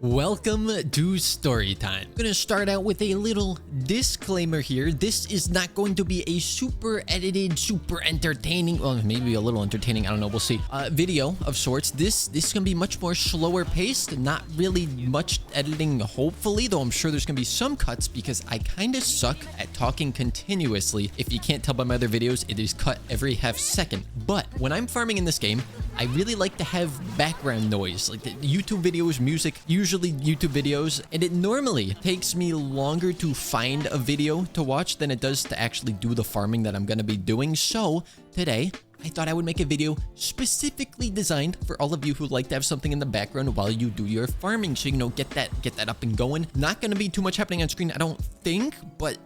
Welcome to story time. I'm gonna start out with a little disclaimer here. This is not going to be a super edited, super entertaining, well, maybe a little entertaining, I don't know, we'll see, video of sorts. This is gonna be much more slower paced, not really much editing, hopefully, though I'm sure there's gonna be some cuts because I kind of suck at talking continuously. If you can't tell by my other videos, it is cut every half second. But when I'm farming in this game, I really like to have background noise, like the YouTube videos, music, usually YouTube videos, and it normally takes me longer to find a video to watch than it does to actually do the farming that I'm going to be doing. So today, I thought I would make a video specifically designed for all of you who like to have something in the background while you do your farming. So, get that up and going. Not going to be too much happening on screen, I don't think, but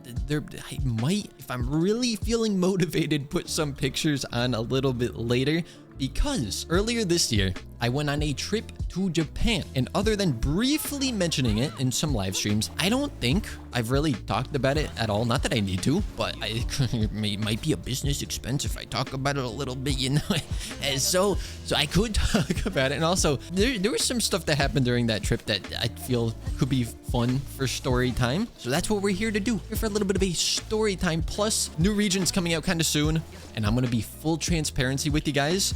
I might, if I'm really feeling motivated, put some pictures on a little bit later. Because earlier this year, I went on a trip to Japan, and other than briefly mentioning it in some live streams, I don't think I've really talked about it at all. Not that I need to, but it might be a business expense if I talk about it a little bit, And so I could talk about it. And also, there was some stuff that happened during that trip that I feel could be fun for story time. So that's what we're here to do. Here for a little bit of a story time, plus new regions coming out kind of soon. And I'm going to be full transparency with you guys.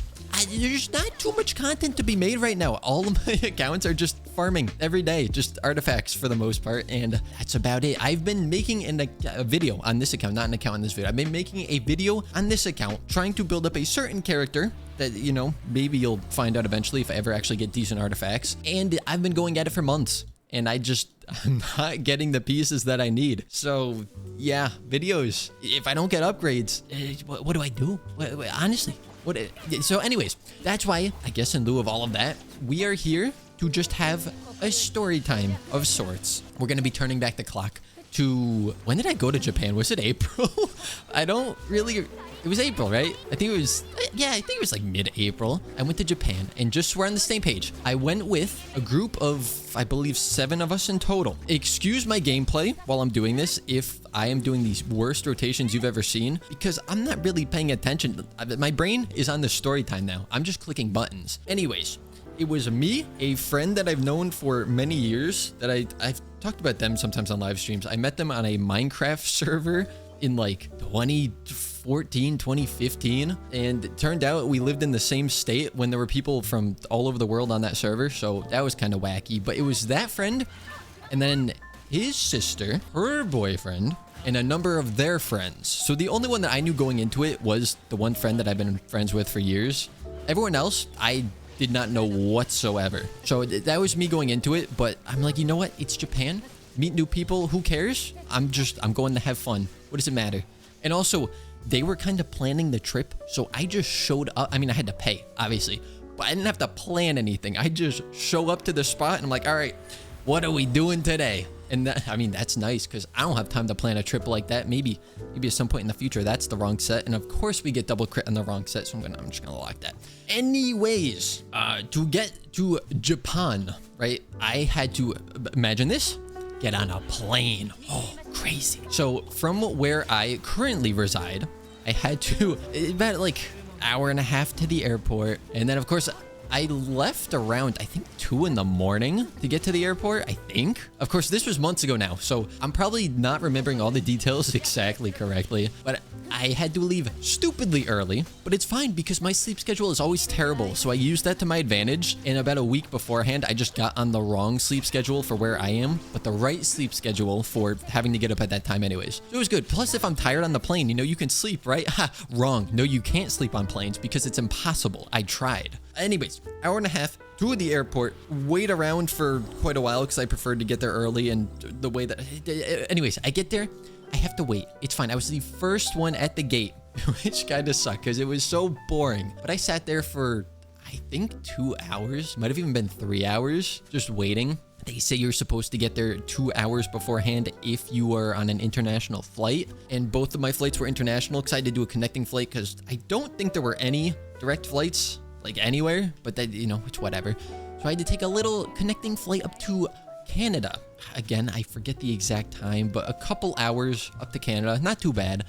There's not too much content to be made right now. All of my accounts are just farming every day, just artifacts for the most part, and that's about it. I've been making a video on this account, not an account on this video. I've been making a video on this account trying to build up a certain character that, maybe you'll find out eventually if I ever actually get decent artifacts. And I've been going at it for months, and I'm not getting the pieces that I need. So yeah, videos. If I don't get upgrades, what do I do? Honestly. So anyways, that's why, I guess in lieu of all of that, we are here to just have a story time of sorts. We're going to be turning back the clock to, when did I go to Japan? Was it April? It was April, right? I think it was like mid-April. I went to Japan, and just so we're on the same page, I went with a group of, I believe, 7 of us in total. Excuse my gameplay while I'm doing this if I am doing these worst rotations you've ever seen, because I'm not really paying attention. My brain is on the story time now. I'm just clicking buttons. Anyways, it was me, a friend that I've known for many years, that I've talked about them sometimes on live streams. I met them on a Minecraft server in like 2014, 2015, and it turned out we lived in the same state when there were people from all over the world on that server, so that was kind of wacky. But it was that friend, and then his sister, her boyfriend, and a number of their friends. So the only one that I knew going into it was the one friend that I've been friends with for years. Everyone else, I did not know whatsoever. So that was me going into it, but I'm like, you know what? It's Japan. Meet new people. Who cares? I'm going to have fun. What does it matter? And also, they were kind of planning the trip, so I just showed up. I mean, I had to pay, obviously, but I didn't have to plan anything. I just show up to the spot, and I'm like, all right, what are we doing today? And that's nice, because I don't have time to plan a trip like that. Maybe at some point in the future, that's the wrong set. And of course, we get double crit on the wrong set, so I'm just gonna lock that. Anyways, to get to Japan, right? I had to, imagine this, get on a plane. Oh, crazy. So from where I currently reside, I had to, about like hour and a half to the airport. And then of course, I left around, I think, 2 in the morning to get to the airport, I think. Of course, this was months ago now, so I'm probably not remembering all the details exactly correctly, but I had to leave stupidly early, but it's fine because my sleep schedule is always terrible, so I used that to my advantage, and about a week beforehand, I just got on the wrong sleep schedule for where I am, but the right sleep schedule for having to get up at that time anyways. So it was good. Plus, if I'm tired on the plane, you can sleep, right? Ha, wrong. No, you can't sleep on planes because it's impossible. I tried. Anyways, hour and a half to the airport, wait around for quite a while because I preferred to get there early, and the way that, anyways, I get there, I have to wait. It's fine. I was the first one at the gate, which kind of sucked because it was so boring. But I sat there for, I think, 2 hours, might have even been 3 hours, just waiting. They say you're supposed to get there 2 hours beforehand if you are on an international flight. And both of my flights were international because I had to do a connecting flight because I don't think there were any direct flights like anywhere, but that, it's whatever. So I had to take a little connecting flight up to Canada. Again, I forget the exact time, but a couple hours up to Canada, not too bad.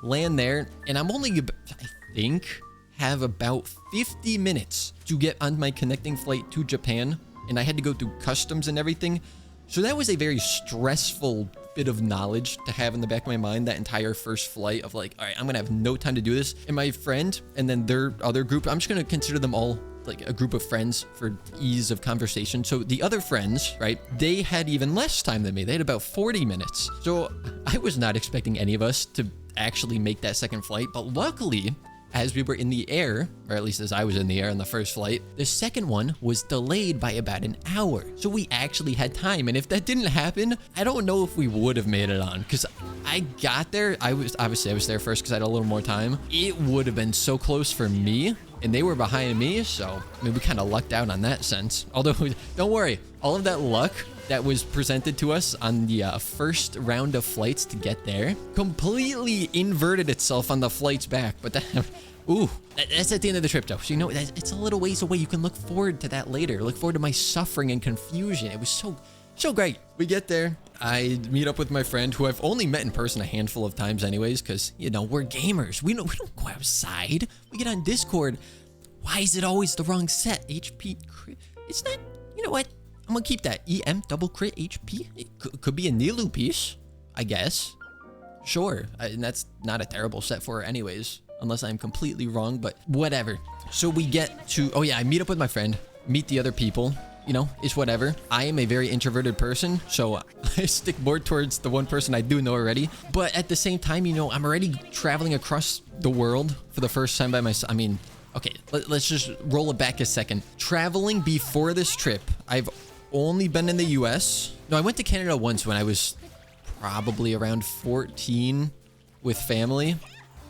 Land there, and I'm only, I think, have about 50 minutes to get on my connecting flight to Japan and I had to go through customs and everything. So that was a very stressful bit of knowledge to have in the back of my mind, that entire first flight of like, all right, I'm gonna have no time to do this. And my friend and then their other group, I'm just gonna consider them all like a group of friends for ease of conversation. So the other friends, right, they had even less time than me. They had about 40 minutes. So I was not expecting any of us to actually make that second flight, but luckily, as we were in the air, or at least as I was in the air on the first flight, the second one was delayed by about an hour. So we actually had time. And if that didn't happen, I don't know if we would have made it on, because I got there. I was there first because I had a little more time. It would have been so close for me, and they were behind me. So I mean, we kind of lucked out on that sense. Although, don't worry, all of that luck that was presented to us on the first round of flights to get there completely inverted itself on the flights back. But that, ooh, that's at the end of the trip though. So you know, it's a little ways away. You can look forward to that later. Look forward to my suffering and confusion. It was so great. We get there. I meet up with my friend, who I've only met in person a handful of times anyways, because, you know, we're gamers. We don't go outside. We get on Discord. Why is it always the wrong set? HP crit. It's not, you know what? I'm gonna keep that. EM double crit HP. It could be a Nilu piece, I guess. Sure. And that's not a terrible set for her anyways, unless I'm completely wrong, but whatever. So we get to, oh yeah, I meet up with my friend, meet the other people. You know, it's whatever. I am a very introverted person, so I stick more towards the one person I do know already. But at the same time, you know, I'm already traveling across the world for the first time by myself. I mean, okay, let's just roll it back a second. Traveling before this trip, I've only been in the US. No, I went to Canada once when I was probably around 14 with family.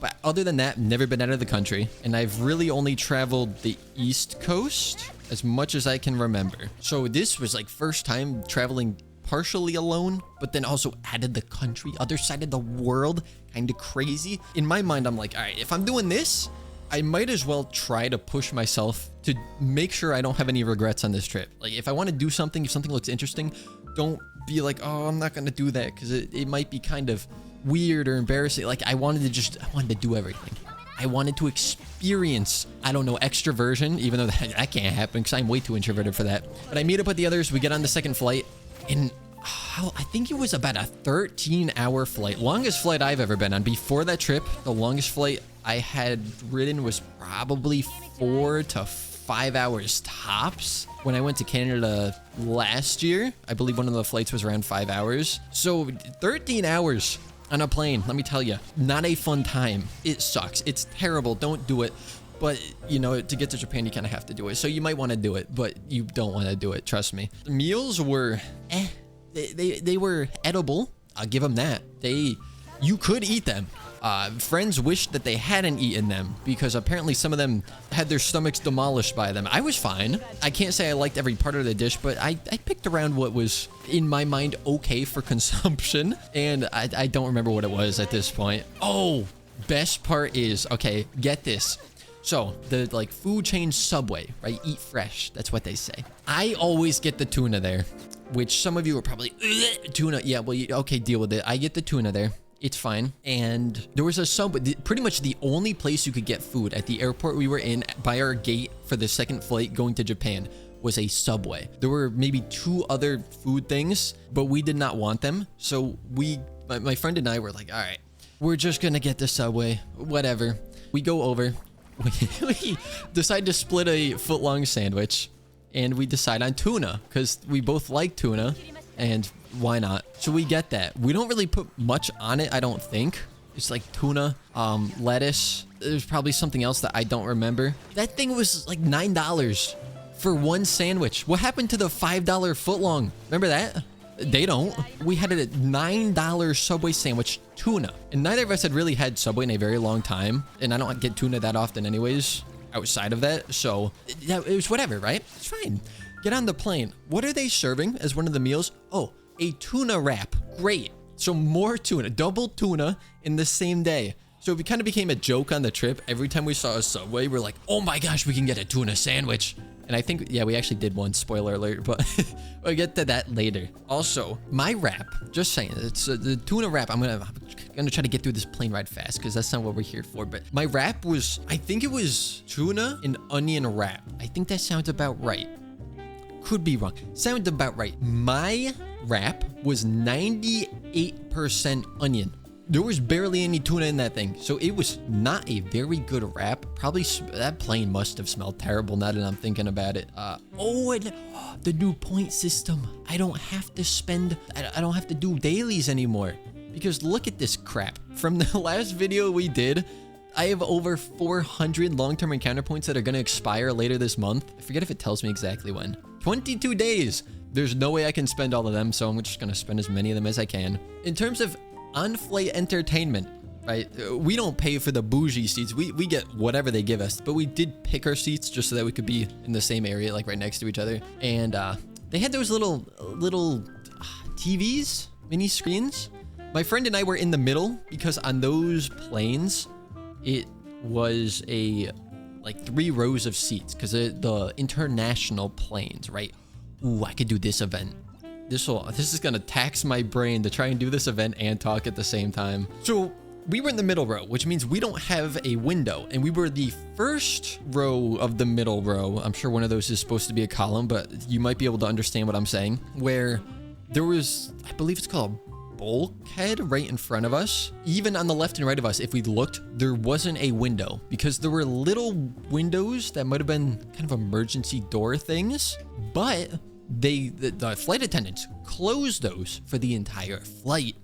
But other than that, never been out of the country. And I've really only traveled the East Coast as much as I can remember. So this was like first time traveling partially alone, but then also added the country, other side of the world, kind of crazy. In my mind, I'm like, all right, if I'm doing this, I might as well try to push myself to make sure I don't have any regrets on this trip. Like if I want to do something, if something looks interesting, don't be like, oh, I'm not going to do that, because it might be kind of weird or embarrassing. Like I wanted to do everything. I wanted to experience, I don't know, extroversion, even though that can't happen because I'm way too introverted for that. But I meet up with the others. We get on the second flight, and I think it was about a 13-hour flight. Longest flight I've ever been on. Before that trip, the longest flight I had ridden was probably 4 to 5 hours tops. When I went to Canada last year, I believe one of the flights was around 5 hours. So 13 hours on a plane, let me tell you, not a fun time. It sucks. It's terrible. Don't do it. But, you know, to get to Japan, you kind of have to do it. So you might want to do it, but you don't want to do it. Trust me. The meals were, they were edible. I'll give them that. You could eat them. Friends wished that they hadn't eaten them because apparently some of them had their stomachs demolished by them. I was fine. I can't say I liked every part of the dish, but I picked around what was, in my mind, okay for consumption. And I don't remember what it was at this point. Oh, best part is, okay, get this. So the like food chain Subway, right? Eat fresh. That's what they say. I always get the tuna there, which some of you are probably, tuna. Yeah, well, okay, deal with it. I get the tuna there. It's fine. And there was a Subway, pretty much the only place you could get food at the airport we were in by our gate for the second flight going to Japan was a Subway. There were maybe 2 other food things, but we did not want them. So my friend and I were like, all right, we're just gonna get the Subway, whatever. We go over, we decide to split a foot-long sandwich, and we decide on tuna because we both like tuna. And why not? So we get that. We don't really put much on it, I don't think. It's like tuna, lettuce. There's probably something else that I don't remember. That thing was like $9 for one sandwich. What happened to the $5 footlong? Remember that? They don't. We had a $9 Subway sandwich, tuna. And neither of us had really had Subway in a very long time. And I don't get tuna that often anyways, outside of that. So it was whatever, right? It's fine. Get on the plane. What are they serving as one of the meals? Oh, a tuna wrap. Great. So more tuna, double tuna in the same day. So it kind of became a joke on the trip. Every time we saw a Subway, we're like, oh my gosh, we can get a tuna sandwich. And I think, yeah, we actually did one, spoiler alert, but we'll get to that later. Also, my wrap, just saying, it's the tuna wrap. I'm gonna try to get through this plane ride fast because that's not what we're here for. But my wrap was, I think it was tuna and onion wrap. I think that sounds about right. Could be wrong. Sounds about right. My wrap was 98% onion. There was barely any tuna in that thing. So it was not a very good wrap. Probably that plane must have smelled terrible now that I'm thinking about it. And the new point system. I don't have to spend, I don't have to do dailies anymore. Because look at this crap. From the last video we did, I have over 400 long-term encounter points that are going to expire later this month. I forget if it tells me exactly when. 22 days. There's no way I can spend all of them, so I'm just going to spend as many of them as I can. In terms of on-flight entertainment, right? We don't pay for the bougie seats. We get whatever they give us, but we did pick our seats just so that we could be in the same area, like right next to each other. And they had those little TVs, mini screens. My friend and I were in the middle because on those planes, it was like 3 rows of seats because the international planes, right? Ooh, I could do this event. This is gonna tax my brain to try and do this event and talk at the same time. So we were in the middle row, which means we don't have a window, and we were the first row of the middle row. I'm sure one of those is supposed to be a column, but you might be able to understand what I'm saying. Where there was, I believe it's called a bulkhead right in front of us. Even on the left and right of us, if we looked, there wasn't a window because there were little windows that might have been kind of emergency door things, but the flight attendants closed those for the entire flight.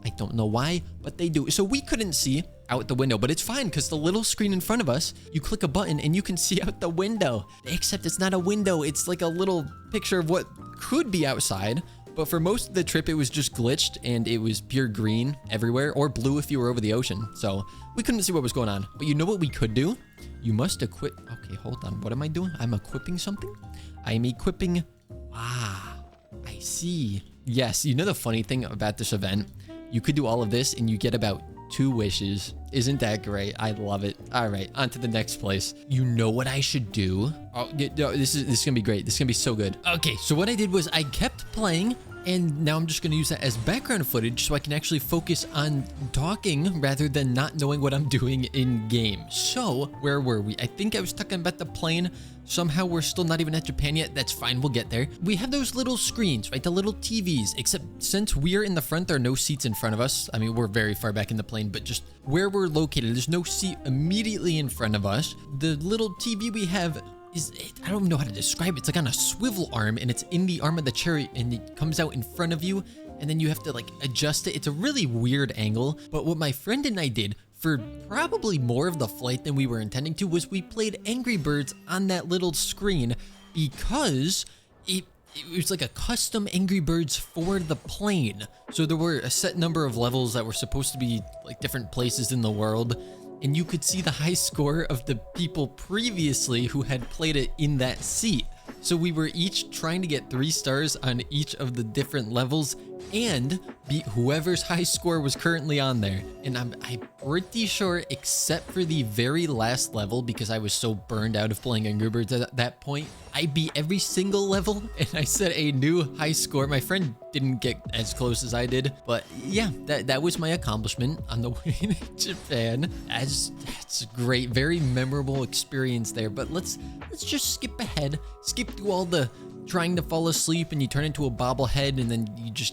I don't know why, but they do. So we couldn't see out the window, but it's fine because the little screen in front of us, you click a button and you can see out the window. Except it's not a window. It's like a little picture of what could be outside. But for most of the trip, it was just glitched and it was pure green everywhere, or blue if you were over the ocean. So we couldn't see what was going on. But you know what we could do? You must equip. Okay, hold on. What am I doing? I'm equipping something? I'm equipping. Ah, I see. Yes, you know the funny thing about this event? You could do all of this and you get about 2 wishes. Isn't that great? I love it. All right, on to the next place. You know what I should do? Oh, this is gonna be great. This is gonna be so good. Okay, so what I did was I kept playing, and now I'm just going to use that as background footage so I can actually focus on talking rather than not knowing what I'm doing in game. So, where were we? I think I was talking about the plane. Somehow we're still not even at Japan yet. That's fine. We'll get there. We have those little screens, right? The little TVs, except since we're in the front, there are no seats in front of us. I mean, we're very far back in the plane, but just where we're located, there's no seat immediately in front of us. The little TV we have I don't know how to describe it. It's like on a swivel arm and it's in the arm of the chair and it comes out in front of you and then you have to like adjust it. It's a really weird angle. But what my friend and I did for probably more of the flight than we were intending to was we played Angry Birds on that little screen because it was like a custom Angry Birds for the plane. So there were a set number of levels that were supposed to be like different places in the world. And you could see the high score of the people previously who had played it in that seat. So we were each trying to get 3 stars on each of the different levels and beat whoever's high score was currently on there. And I'm pretty sure, except for the very last level, because I was so burned out of playing Angry Birds at that point, I beat every single level and I set a new high score. My friend didn't get as close as I did, but yeah, that was my accomplishment on the way to Japan. That's a great, very memorable experience there. But let's just skip ahead, skip through all the trying to fall asleep and you turn into a bobblehead and then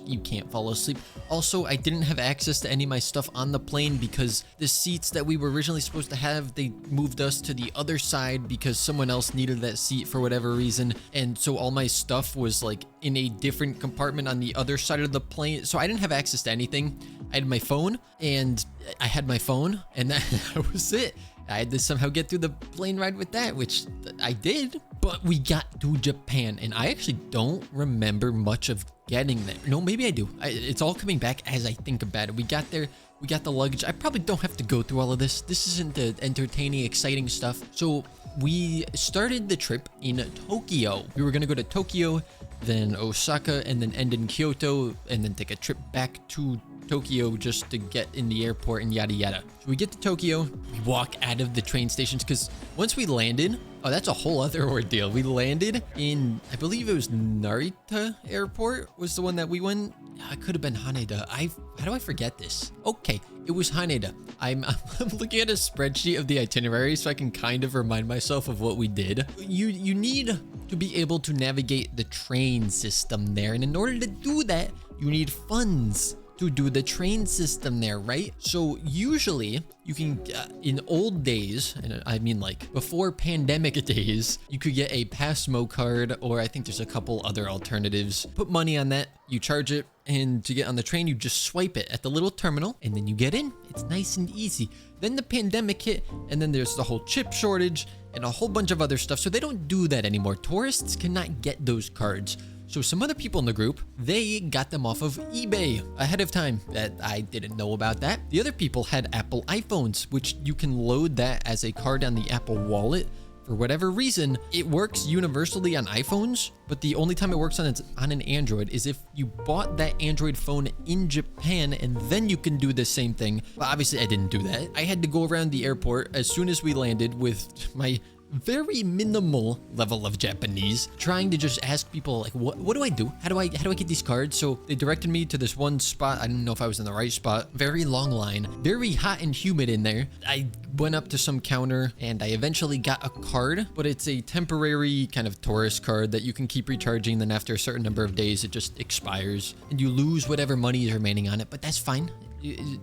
you can't fall asleep. Also, I didn't have access to any of my stuff on the plane because the seats that we were originally supposed to have, they moved us to the other side because someone else needed that seat for whatever reason. And so all my stuff was like in a different compartment on the other side of the plane. So I didn't have access to anything. I had my phone and that was it. I had to somehow get through the plane ride with that, which I did. But we got to Japan, and I actually don't remember much of getting there. No, maybe I do. It's all coming back as I think about it. We got there. We got the luggage. I probably don't have to go through all of this. This isn't the entertaining, exciting stuff. So we started the trip in Tokyo. We were going to go to Tokyo, then Osaka, and then end in Kyoto, and then take a trip back to Tokyo just to get in the airport and yada yada. So we get to Tokyo, we walk out of the train stations because once we landed, oh, that's a whole other ordeal. We landed in, I believe it was Narita Airport was the one that we went. It could have been Haneda. How do I forget this? Okay, it was Haneda. I'm looking at a spreadsheet of the itinerary so I can kind of remind myself of what we did. You need to be able to navigate the train system there. And in order to do that, you need funds to do the train system there, right? So usually you can, in old days, and I mean like before pandemic days, you could get a Passmo card, or I think there's a couple other alternatives. Put money on that, you charge it, and to get on the train, you just swipe it at the little terminal, and then you get in. It's nice and easy. Then the pandemic hit, and then there's the whole chip shortage and a whole bunch of other stuff, so they don't do that anymore. Tourists cannot get those cards. So some other people in the group, they got them off of eBay ahead of time. That I didn't know about that. The other people had Apple iPhones, which you can load that as a card on the Apple Wallet. For whatever reason, it works universally on iPhones, but the only time it works on an Android is if you bought that Android phone in Japan, and then you can do the same thing. Well, obviously I didn't do that. I had to go around the airport as soon as we landed with my very minimal level of Japanese, trying to just ask people like, what do I do? How do I get these cards? So they directed me to this one spot. I didn't know if I was in the right spot. Very long line, very hot and humid in there. I went up to some counter and I eventually got a card, but it's a temporary kind of tourist card that you can keep recharging. Then after a certain number of days, it just expires and you lose whatever money is remaining on it, but that's fine.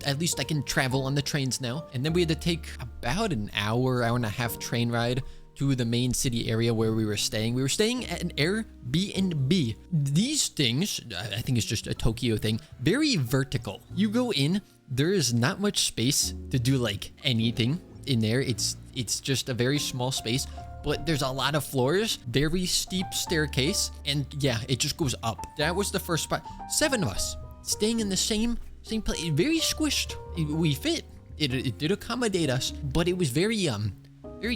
At least I can travel on the trains now. And then we had to take about an hour and a half train ride to the main city area where we were staying. We were staying at an Airbnb. These things, I think it's just a Tokyo thing, very vertical. You go in, there is not much space to do like anything in there. It's just a very small space, but there's a lot of floors, very steep staircase, and yeah, it just goes up. That was the first spot. 7 of us staying in the same place, very squished. We fit. It did accommodate us, but it was very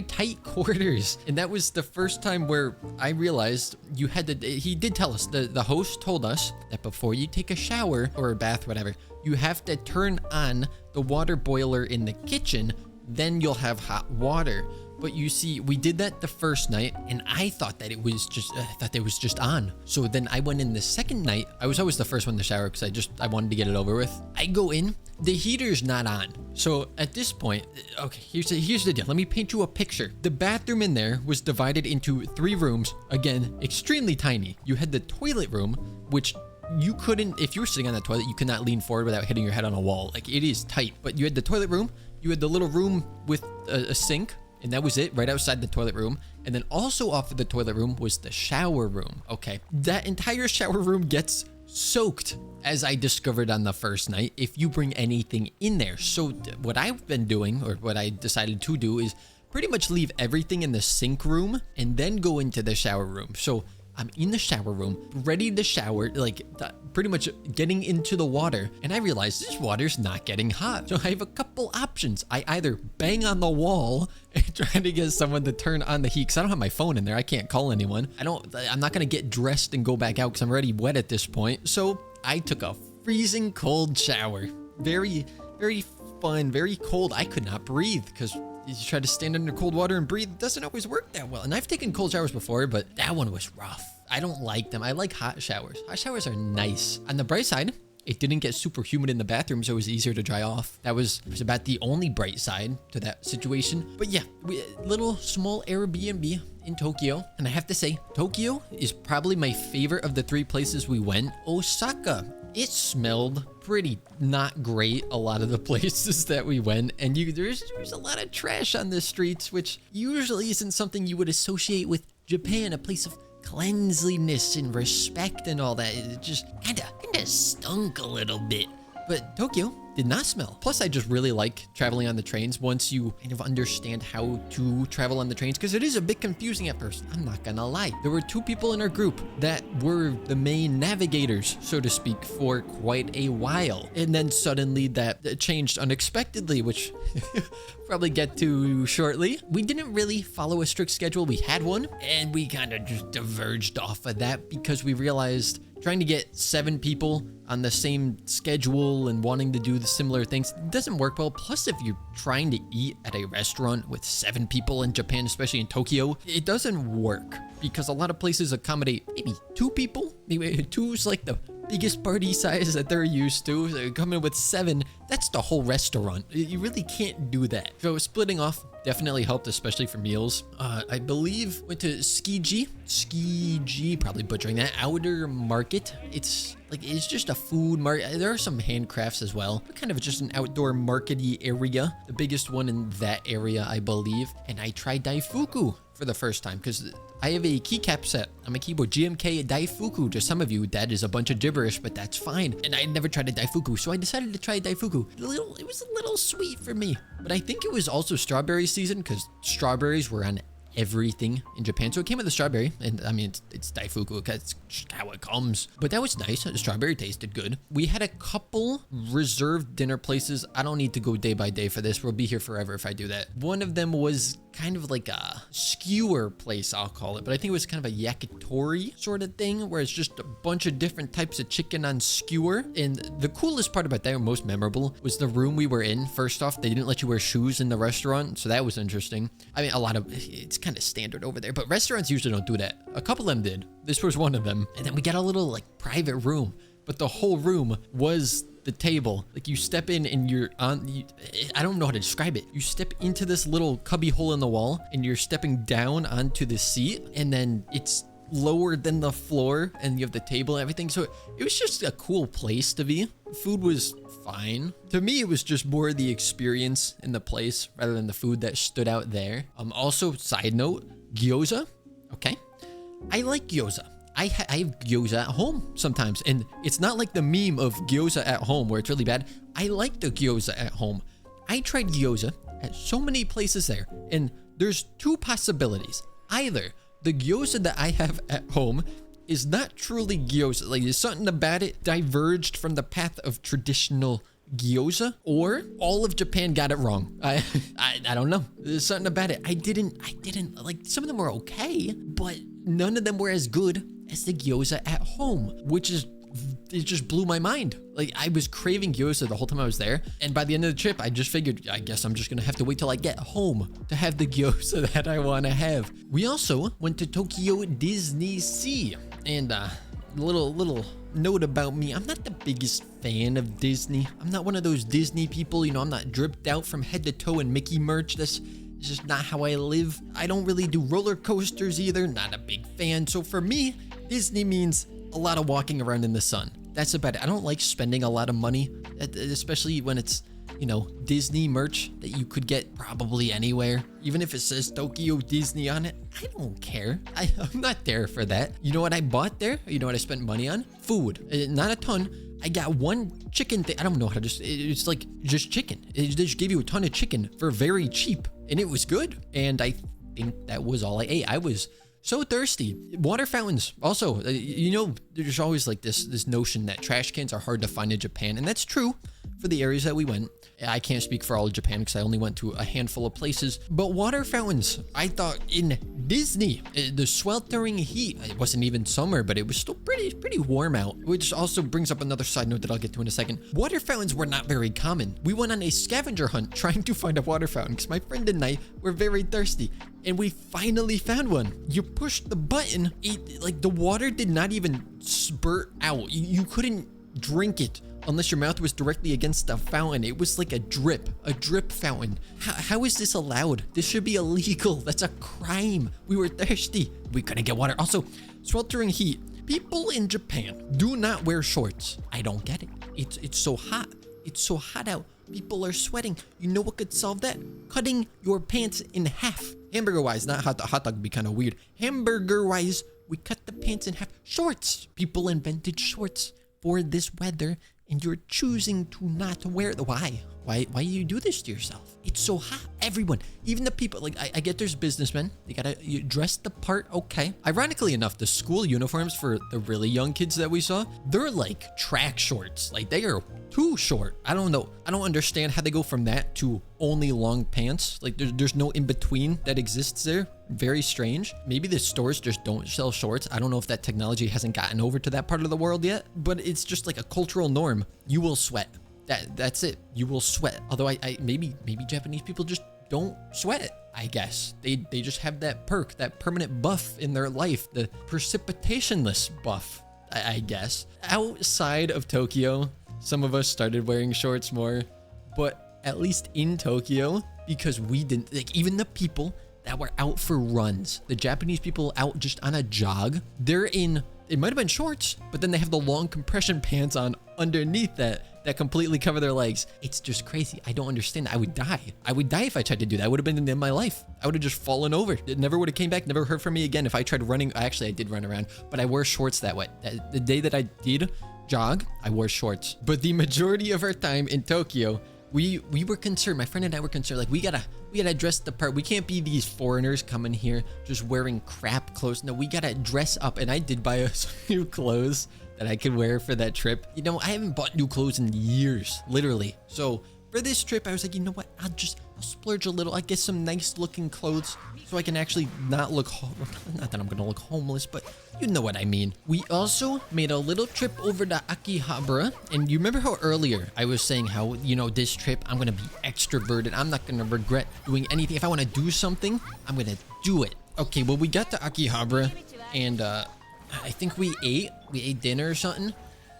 tight quarters. And that was the first time where I realized you had to, he did tell us, the host told us that before you take a shower or a bath, whatever, you have to turn on the water boiler in the kitchen, then you'll have hot water. But you see, we did that the first night, and I thought that it was just on. So then I went in the second night. I was always the first one to shower because I wanted to get it over with. I go in, the heater's not on. So at this point, okay, here's the deal. Let me paint you a picture. The bathroom in there was divided into 3 rooms. Again, extremely tiny. You had the toilet room, which you couldn't, if you were sitting on the toilet, you could not lean forward without hitting your head on a wall. Like, it is tight. But you had the toilet room, you had the little room with a sink, and that was it, right outside the toilet room. And then also off of the toilet room was the shower room. Okay, that entire shower room gets soaked, as I discovered on the first night, if you bring anything in there. So what I've been doing, or what I decided to do, is pretty much leave everything in the sink room and then go into the shower room. So I'm in the shower room, ready to shower, like pretty much getting into the water, and I realize this water's not getting hot. So I have a couple options. I either bang on the wall and try to get someone to turn on the heat, because I don't have my phone in there. I can't call anyone. I'm not gonna get dressed and go back out because I'm already wet at this point. So I took a freezing cold shower. Very, very fun, very cold. I could not breathe because you try to stand under cold water and breathe. It doesn't always work that well. And I've taken cold showers before, but that one was rough. I don't like them. I like hot showers. Hot showers are nice. On the bright side, it didn't get super humid in the bathroom, so it was easier to dry off. That was about the only bright side to that situation. But yeah, little small Airbnb in Tokyo. And I have to say, Tokyo is probably my favorite of the 3 places we went. Osaka, it smelled pretty not great a lot of the places that we went, and there's a lot of trash on the streets, which usually isn't something you would associate with Japan, a place of cleanliness and respect and all that. It just kinda stunk a little bit. But Tokyo did not smell. Plus, I just really like traveling on the trains once you kind of understand how to travel on the trains, because it is a bit confusing at first. I'm not gonna lie. There were 2 people in our group that were the main navigators, so to speak, for quite a while. And then suddenly that changed unexpectedly, which probably get to shortly. We didn't really follow a strict schedule. We had one, and we kind of just diverged off of that because we realized trying to get 7 people on the same schedule and wanting to do the similar things doesn't work well. Plus, if you're trying to eat at a restaurant with 7 people in Japan, especially in Tokyo, it doesn't work because a lot of places accommodate maybe 2 people. Maybe 2 is like the biggest party size that they're used to. So coming with 7, that's the whole restaurant. You really can't do that. So splitting off definitely helped, especially for meals. I believe went to Tsukiji, probably butchering that, outer market. It's just a food market. There are some handcrafts as well, but kind of just an outdoor markety area. The biggest one in that area, I believe. And I tried Daifuku for the first time because I have a keycap set on my keyboard, GMK Daifuku. To some of you, that is a bunch of gibberish, but that's fine. And I never tried a Daifuku, so I decided to try a Daifuku. It was a little sweet for me, but I think it was also strawberry season because strawberries were on everything in Japan. So it came with a strawberry, and I mean, it's Daifuku, that's just how it comes. But that was nice. The strawberry tasted good. We had a couple reserved dinner places. I don't need to go day by day for this. We'll be here forever if I do that. One of them was kind of like a skewer place, I'll call it, but I think it was kind of a yakitori sort of thing where it's just a bunch of different types of chicken on skewer. And the coolest part about that, most memorable, was the room we were in. First off, they didn't let you wear shoes in the restaurant, so that was interesting. I mean, it's kind of standard over there, but restaurants usually don't do that. A couple of them did. This was one of them. And then we got a little like private room, but the whole room was the table. Like you step in and you're on, I don't know how to describe it. You step into this little cubby hole in the wall and you're stepping down onto the seat, and then it's lower than the floor and you have the table and everything. So it was just a cool place to be. Food was fine. To me, it was just more the experience in the place rather than the food that stood out there. Also, side note, gyoza. Okay. I like gyoza. I have gyoza at home sometimes, and it's not like the meme of gyoza at home where it's really bad. I like the gyoza at home. I tried gyoza at so many places there, and there's two possibilities. Either the gyoza that I have at home is not truly gyoza, like there's something about it diverged from the path of traditional gyoza, or all of Japan got it wrong. I don't know. There's something about it. I didn't like, some of them were okay, but none of them were as good as the gyoza at home, it just blew my mind. Like I was craving gyoza the whole time I was there, and by the end of the trip, I just figured, I guess I'm just gonna have to wait till I get home to have the gyoza that I want to have. We also went to Tokyo DisneySea, and little note about me, I'm not the biggest fan of Disney. I'm not one of those Disney people, you know, I'm not dripped out from head to toe in Mickey merch. It's just not how I live. I don't really do roller coasters either, not a big fan. So for me, Disney means a lot of walking around in the sun. That's about it. I don't like spending a lot of money, especially when it's, you know, Disney merch that you could get probably anywhere. Even if it says Tokyo Disney on it, I don't care. I'm not there for that. You know what I bought there? You know what I spent money on? Food. Not a ton. I got one chicken thing. I don't know how to it's like just chicken. They just gave you a ton of chicken for very cheap, and it was good. And I think that was all I ate. I was so thirsty. Water fountains. Also, you know, there's always like this notion that trash cans are hard to find in Japan, and that's true for the areas that we went. I can't speak for all of Japan because I only went to a handful of places, but water fountains, I thought in Disney, the sweltering heat, it wasn't even summer, but it was still pretty warm out, which also brings up another side note that I'll get to in a second. Water fountains were not very common. We went on a scavenger hunt trying to find a water fountain because my friend and I were very thirsty, and we finally found one. You pushed the button, like the water did not even spurt out. You couldn't drink it unless your mouth was directly against the fountain. It was like a drip fountain. How is this allowed? This should be illegal. That's a crime. We were thirsty. We couldn't get water. Also, sweltering heat. People in Japan do not wear shorts. I don't get it. It's so hot. It's so hot out. People are sweating. You know what could solve that? Cutting your pants in half. Hamburger-wise, not hot dog. Hot dog would be kind of weird. Hamburger-wise, we cut the pants in half. Shorts. People invented shorts for this weather, and you're choosing to not wear the why you do this to yourself? It's so hot. Everyone, even the people, like I get there's businessmen, you dress the part, okay. Ironically enough, the school uniforms for the really young kids that we saw, they're like track shorts. Like they are too short. I don't know. I don't understand how they go from that to only long pants. Like there's no in between that exists there. Very strange. Maybe the stores just don't sell shorts. I don't know if that technology hasn't gotten over to that part of the world yet, but it's just like a cultural norm. You will sweat. That's it. You will sweat. Although maybe Japanese people just don't sweat, I guess. They just have that perk, that permanent buff in their life, the precipitationless buff, I guess. Outside of Tokyo, some of us started wearing shorts more, but at least in Tokyo, because we didn't, like, even the people that were out for runs, the Japanese people out just on a jog, they're in, it might have been shorts, but then they have the long compression pants on underneath that completely cover their legs. It's just crazy. I don't understand. I would die. I would die if I tried to do that. I would have been the end of my life. I would have just fallen over. It never would have came back, never heard from me again. If I tried running, actually I did run around, but I wore shorts that way. The day that I did jog, I wore shorts. But the majority of our time in Tokyo, we were concerned. My friend and I were concerned. Like, we gotta dress the part. We can't be these foreigners coming here just wearing crap clothes. No, we gotta dress up. And I did buy us new clothes that I could wear for that trip. You know, I haven't bought new clothes in years, literally. So for this trip, I was like, you know what? I'll splurge a little. I get some nice looking clothes so I can actually not look, not that I'm gonna look homeless, but you know what I mean. We also made a little trip over to Akihabara. And you remember how earlier I was saying how, you know, this trip, I'm gonna be extroverted. I'm not gonna regret doing anything. If I wanna do something, I'm gonna do it. Okay, well, we got to Akihabara and I think we ate dinner or something.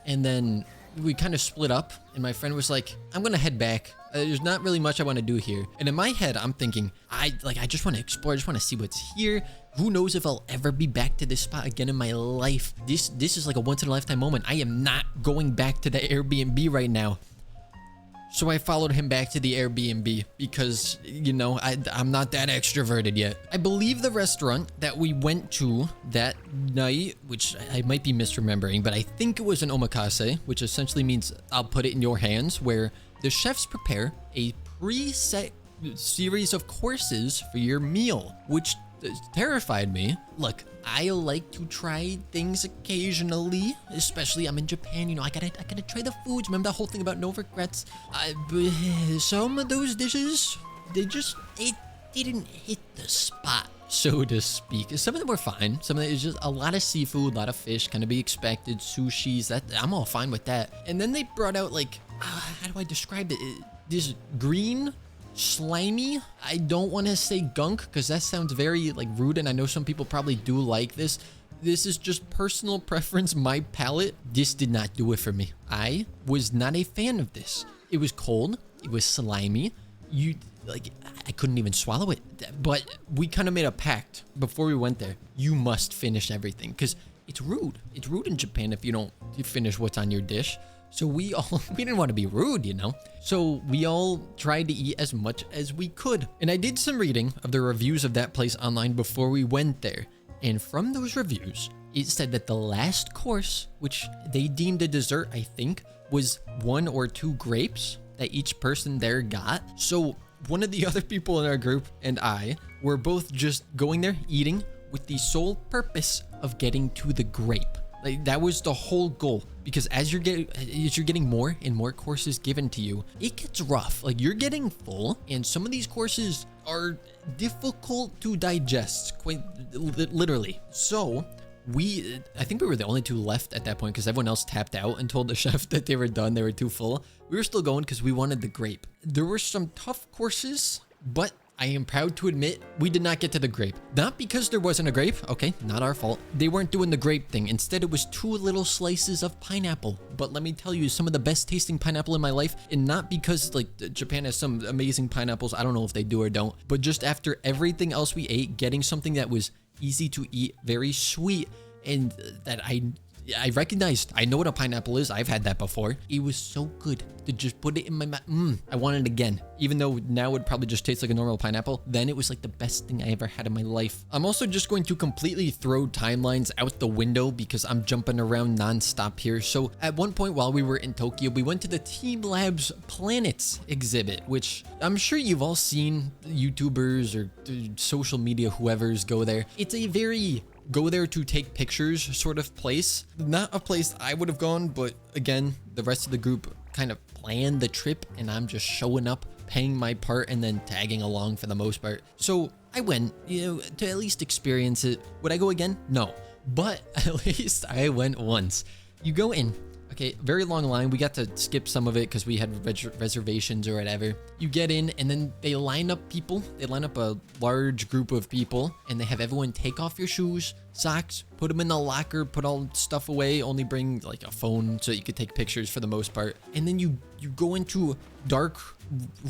And then we kind of split up and my friend was like, I'm gonna head back. There's not really much I want to do here. And in my head, I'm thinking, I just want to explore. I just want to see what's here. Who knows if I'll ever be back to this spot again in my life. This is like a once in a lifetime moment. I am not going back to the Airbnb right now. So I followed him back to the Airbnb because, you know, I'm not that extroverted yet. I believe the restaurant that we went to that night, which I might be misremembering, but I think it was an omakase, which essentially means I'll put it in your hands, where the chefs prepare a preset series of courses for your meal, which terrified me. Look, I like to try things occasionally, especially I'm in Japan, you know, I gotta try the foods. Remember the whole thing about no regrets? Some of those dishes, it didn't hit the spot, so to speak. Some of them were fine. Some of them is just a lot of seafood, a lot of fish, kind of be expected, sushis, that I'm all fine with that. And then they brought out like, how do I describe it? This green, slimy, I don't want to say gunk because that sounds very like rude, and I know some people probably do like this. This is just personal preference, my palate. This did not do it for me. I was not a fan of this. It was cold, it was slimy, I couldn't even swallow it. But we kind of made a pact before we went there. You must finish everything because it's rude. It's rude in Japan if you don't finish what's on your dish. So we didn't want to be rude, you know? So we all tried to eat as much as we could. And I did some reading of the reviews of that place online before we went there. And from those reviews, it said that the last course, which they deemed a dessert, I think, was 1 or 2 grapes that each person there got. So one of the other people in our group and I were both just going there, eating, with the sole purpose of getting to the grape. Like, that was the whole goal, because as you're getting more and more courses given to you, it gets rough. Like, you're getting full, and some of these courses are difficult to digest, quite literally. So I think we were the only 2 left at that point because everyone else tapped out and told the chef that they were done, they were too full. We were still going because we wanted the grape. There were some tough courses, but I am proud to admit we did not get to the grape. Not because there wasn't a grape. Okay, not our fault. They weren't doing the grape thing. Instead, it was 2 little slices of pineapple. But let me tell you, some of the best tasting pineapple in my life. And not because like Japan has some amazing pineapples. I don't know if they do or don't. But just after everything else we ate, getting something that was easy to eat, very sweet, and that I recognized. I know what a pineapple is. I've had that before. It was so good to just put it in my mouth. I want it again. Even though now it would probably just taste like a normal pineapple, then it was like the best thing I ever had in my life. I'm also just going to completely throw timelines out the window because I'm jumping around non-stop here. So at one point while we were in Tokyo, we went to the TeamLabs Planets exhibit, which I'm sure you've all seen YouTubers or social media whoever's go there. It's a very go there to take pictures sort of place. Not a place I would have gone, but again, the rest of the group kind of planned the trip and I'm just showing up, paying my part, and then tagging along for the most part. So I went, you know, to at least experience it. Would I go again? No, but at least I went once. You go in. Okay, very long line. We got to skip some of it because we had reservations or whatever. You get in and then they line up people. They line up a large group of people and they have everyone take off your shoes, socks, put them in the locker, put all stuff away, only bring like a phone so you could take pictures for the most part. And then you go into dark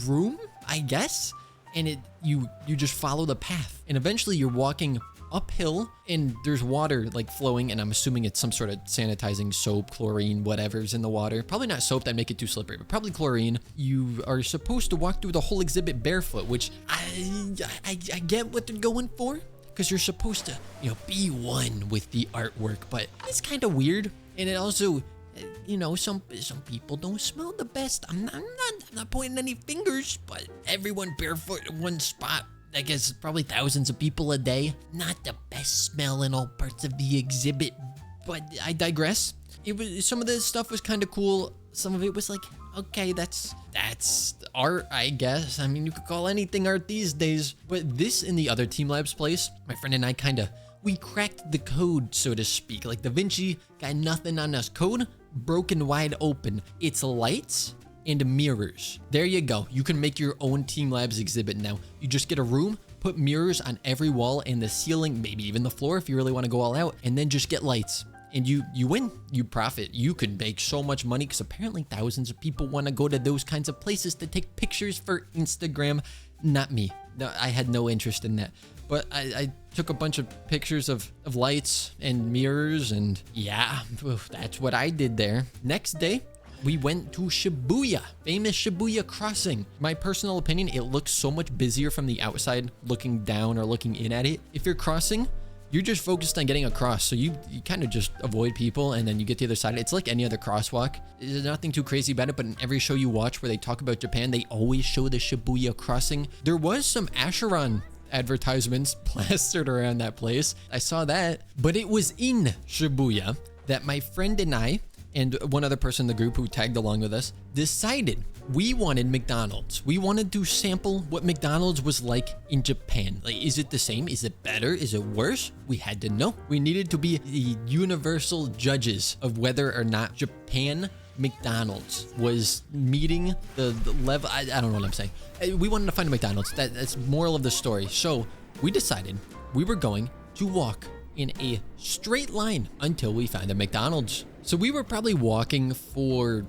room, I guess. and you just follow the path, and eventually you're walking uphill and there's water like flowing, and I'm assuming it's some sort of sanitizing soap, chlorine, whatever's in the water. Probably not soap, that'd make it too slippery, but probably chlorine. You are supposed to walk through the whole exhibit barefoot, which I get what they're going for, because you're supposed to, you know, be one with the artwork, but it's kind of weird. And it also, you know, some people don't smell the best. I'm not pointing any fingers, but everyone barefoot in one spot, I guess probably thousands of people a day. Not the best smell in all parts of the exhibit, but I digress. Some of this stuff was kind of cool. Some of it was like, okay, that's art, I guess. I mean, you could call anything art these days. But this in the other TeamLabs place, my friend and I we cracked the code, so to speak. Like Da Vinci got nothing on us. Code broken wide open. It's lights and mirrors. There you go. You can make your own TeamLabs exhibit now. You just get a room, put mirrors on every wall and the ceiling, maybe even the floor if you really want to go all out, and then just get lights. And you win, you profit. You could make so much money, because apparently thousands of people want to go to those kinds of places to take pictures for Instagram. Not me. No, I had no interest in that. But I took a bunch of pictures of lights and mirrors, and yeah, that's what I did there. Next day, we went to Shibuya, famous Shibuya Crossing. My personal opinion, it looks so much busier from the outside, looking down or looking in at it. If you're crossing, you're just focused on getting across, so you kind of just avoid people, and then you get to the other side. It's like any other crosswalk. There's nothing too crazy about it, but in every show you watch where they talk about Japan, they always show the Shibuya Crossing. There was some Acheron advertisements plastered around that place. I saw that, but it was in Shibuya that my friend and I, and one other person in the group who tagged along with us, decided we wanted McDonald's. We wanted to sample what McDonald's was like in Japan. Like, is it the same? Is it better? Is it worse? We had to know. We needed to be the universal judges of whether or not Japan McDonald's was meeting the level. I don't know what I'm saying. We wanted to find a McDonald's. That's moral of the story. So we decided we were going to walk in a straight line until we found a McDonald's. So we were probably walking for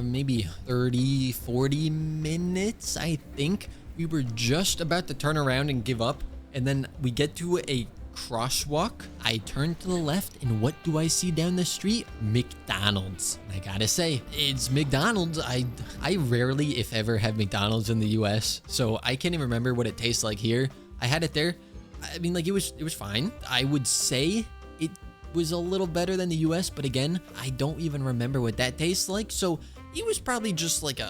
maybe 30-40 minutes. I think we were just about to turn around and give up, and then we get to a crosswalk. I turn to the left, and what do I see down the street? McDonald's. I gotta say, it's McDonald's. I rarely, if ever, have McDonald's in the US, so I can't even remember what it tastes like here. I had it there. I mean, like, it was fine. I would say it was a little better than the US, but again, I don't even remember what that tastes like. So it was probably just like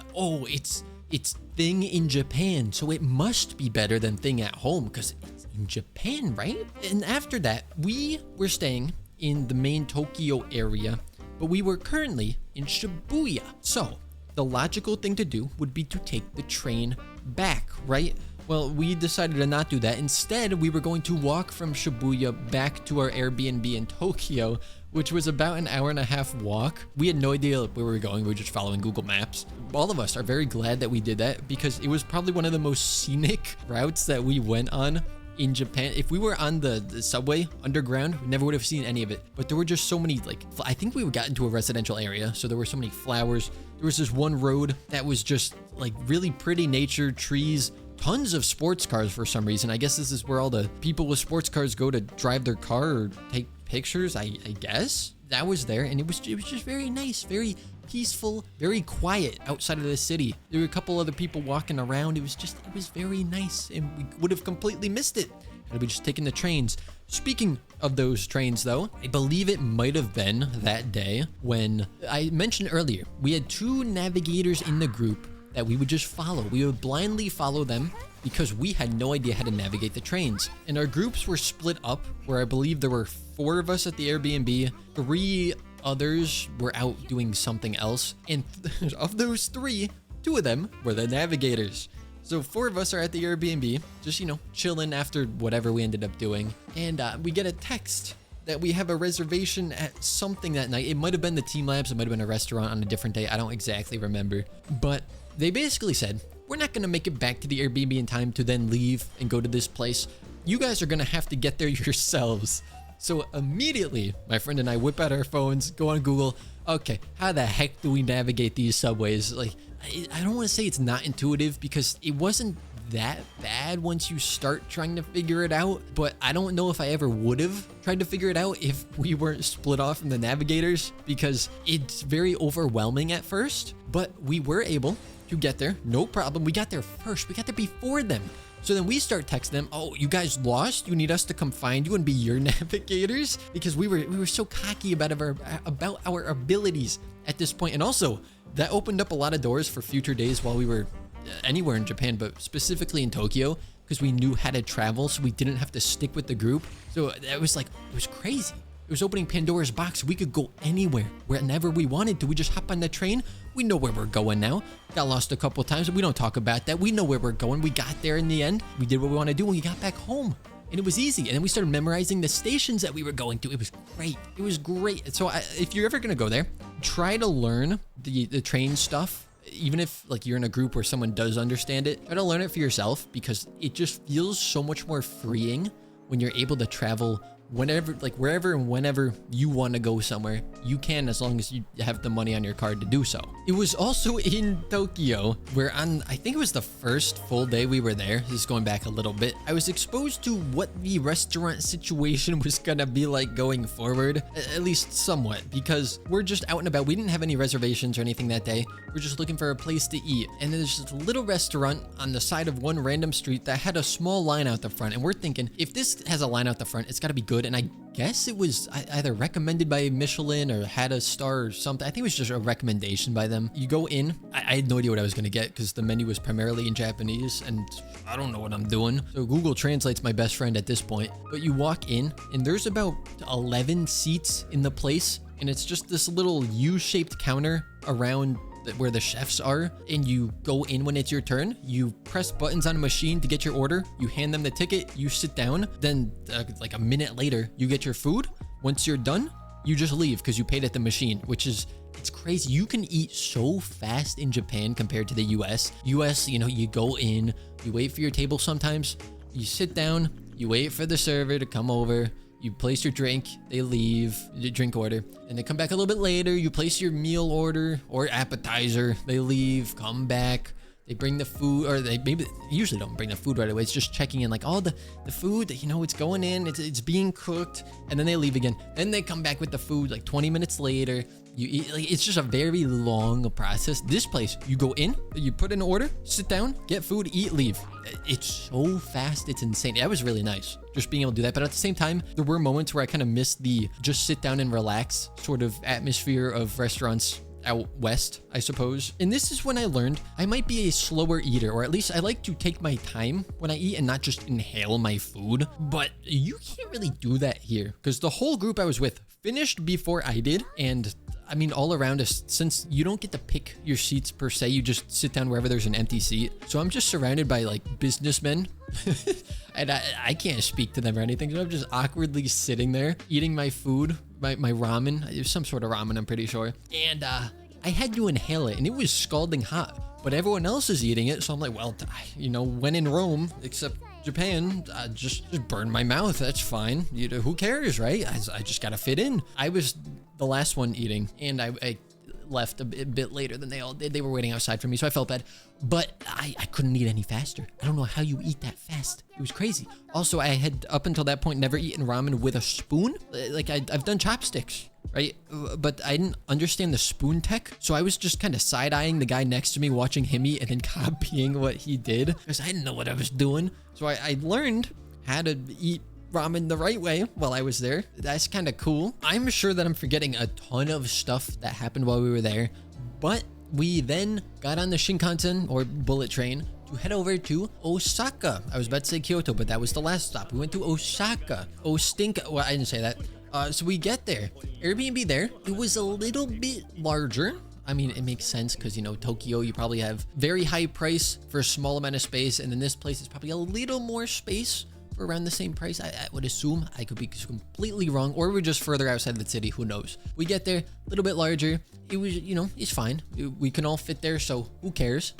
it's thing in Japan, so it must be better than thing at home, because it's in Japan, right? And after that, we were staying in the main Tokyo area, but we were currently in Shibuya. So the logical thing to do would be to take the train back, right? Well, we decided to not do that. Instead, we were going to walk from Shibuya back to our Airbnb in Tokyo, which was about an hour-and-a-half walk. We had no idea where we were going. We were just following Google Maps. All of us are very glad that we did that, because it was probably one of the most scenic routes that we went on in Japan. If we were on the subway underground, we never would have seen any of it. But there were just so many, like, I think we got into a residential area, so there were so many flowers. There was this one road that was just like really pretty nature, trees, tons of sports cars for some reason. I guess this is where all the people with sports cars go to drive their car or take pictures, I guess. That was there, and it was just very nice, very peaceful, very quiet outside of the city. There were a couple other people walking around. It was very nice, and we would have completely missed it had we just taken the trains. Speaking of those trains, though, I believe it might have been that day when I mentioned earlier, we had two navigators in the group that we would just follow. We would blindly follow them because we had no idea how to navigate the trains. And our groups were split up, where I believe there were 4 of us at the Airbnb, 3 others were out doing something else. And of those 3, 2 of them were the navigators. So 4 of us are at the Airbnb, just, chilling after whatever we ended up doing. And we get a text that we have a reservation at something that night. It might have been the TeamLabs, it might have been a restaurant on a different day. I don't exactly remember. But they basically said, we're not going to make it back to the Airbnb in time to then leave and go to this place. You guys are going to have to get there yourselves. So immediately, my friend and I whip out our phones, go on Google. Okay, how the heck do we navigate these subways? Like, I don't want to say it's not intuitive, because it wasn't that bad once you start trying to figure it out, but I don't know if I ever would have tried to figure it out if we weren't split off from the navigators, because it's very overwhelming at first, but we were able to get there, no problem. We got there first. We got there before them. So then we start texting them, oh, you guys lost? You need us to come find you and be your navigators? Because we were so cocky about our abilities at this point. And also, that opened up a lot of doors for future days while we were anywhere in Japan, but specifically in Tokyo, because we knew how to travel, so we didn't have to stick with the group. So it was crazy. It was opening Pandora's box. We could go anywhere, whenever we wanted to. We just hop on the train. We know where we're going now. Got lost a couple of times, but we don't talk about that. We know where we're going. We got there in the end. We did what we want to do when we got back home. And it was easy. And then we started memorizing the stations that we were going to. It was great. It was great. So if you're ever going to go there, try to learn the train stuff. Even if like you're in a group where someone does understand it, try to learn it for yourself, because it just feels so much more freeing when you're able to travel whenever, like wherever and whenever you want to go somewhere. You can, as long as you have the money on your card to do so. It was also in Tokyo where I think it was the first full day we were there, just going back a little bit, I was exposed to what the restaurant situation was gonna be like going forward, at least somewhat, because we're just out and about. We didn't have any reservations or anything that day. We're just looking for a place to eat. And there's this little restaurant on the side of one random street that had a small line out the front. And we're thinking, if this has a line out the front, it's gotta be good. And I guess it was either recommended by Michelin or had a star or something. I think it was just a recommendation by them. You go in, I had no idea what I was going to get because the menu was primarily in Japanese and I don't know what I'm doing. So Google Translate's my best friend at this point. But you walk in and there's about 11 seats in the place, and it's just this little U-shaped counter around where the chefs are, and you go in when it's your turn. You press buttons on a machine to get your order. You hand them the ticket, you sit down, then like a minute later you get your food. Once you're done, you just leave because you paid at the machine, which is, it's crazy. You can eat so fast in Japan compared to the US. You know, you go in, you wait for your table sometimes, you sit down, you wait for the server to come over, you place your drink, they leave, your drink order, and they come back a little bit later, you place your meal order or appetizer, they leave, come back, they bring the food, or they usually don't bring the food right away. It's just checking in, like all the food, you know, it's going in, it's being cooked, and then they leave again. Then they come back with the food like 20 minutes later. You eat, like, it's just a very long process. This place, you go in, you put in an order, sit down, get food, eat, leave. It's so fast, it's insane. That was really nice, just being able to do that. But at the same time, there were moments where I kind of missed the just sit down and relax sort of atmosphere of restaurants out west, I suppose. And this is when I learned I might be a slower eater, or at least I like to take my time when I eat and not just inhale my food. But you can't really do that here because the whole group I was with finished before I did. And I mean, all around us, since you don't get to pick your seats per se, you just sit down wherever there's an empty seat. So I'm just surrounded by like businessmen and I can't speak to them or anything. So I'm just awkwardly sitting there eating my food, my ramen. It was some sort of ramen, I'm pretty sure. And I had to inhale it and it was scalding hot, but everyone else is eating it. So I'm like, well, you know, when in Rome, except Japan, just burn my mouth. That's fine. You know, who cares, right? I just gotta fit in. I was the last one eating, and I left a bit later than they all did. They were waiting outside for me, so I felt bad. But I couldn't eat any faster. I don't know how you eat that fast. It was crazy. Also, I had, up until that point, never eaten ramen with a spoon. Like, I've done chopsticks, right? But I didn't understand the spoon tech, so I was just kind of side-eyeing the guy next to me, watching him eat, and then copying what he did, because I didn't know what I was doing. So I learned how to eat ramen the right way while I was there. That's kind of cool. I'm sure that I'm forgetting a ton of stuff that happened while we were there, but we then got on the Shinkansen, or bullet train, to head over to Osaka. I was about to say Kyoto, but that was the last stop. We went to Osaka. Well, I didn't say that. So we get there. Airbnb there. It was a little bit larger. I mean, it makes sense because, you know, Tokyo, you probably have very high price for a small amount of space. And then this place is probably a little more space for around the same price. I would assume. I could be completely wrong, or we're just further outside the city. Who knows? We get there, a little bit larger. It was, you know, it's fine. We can all fit there, so who cares?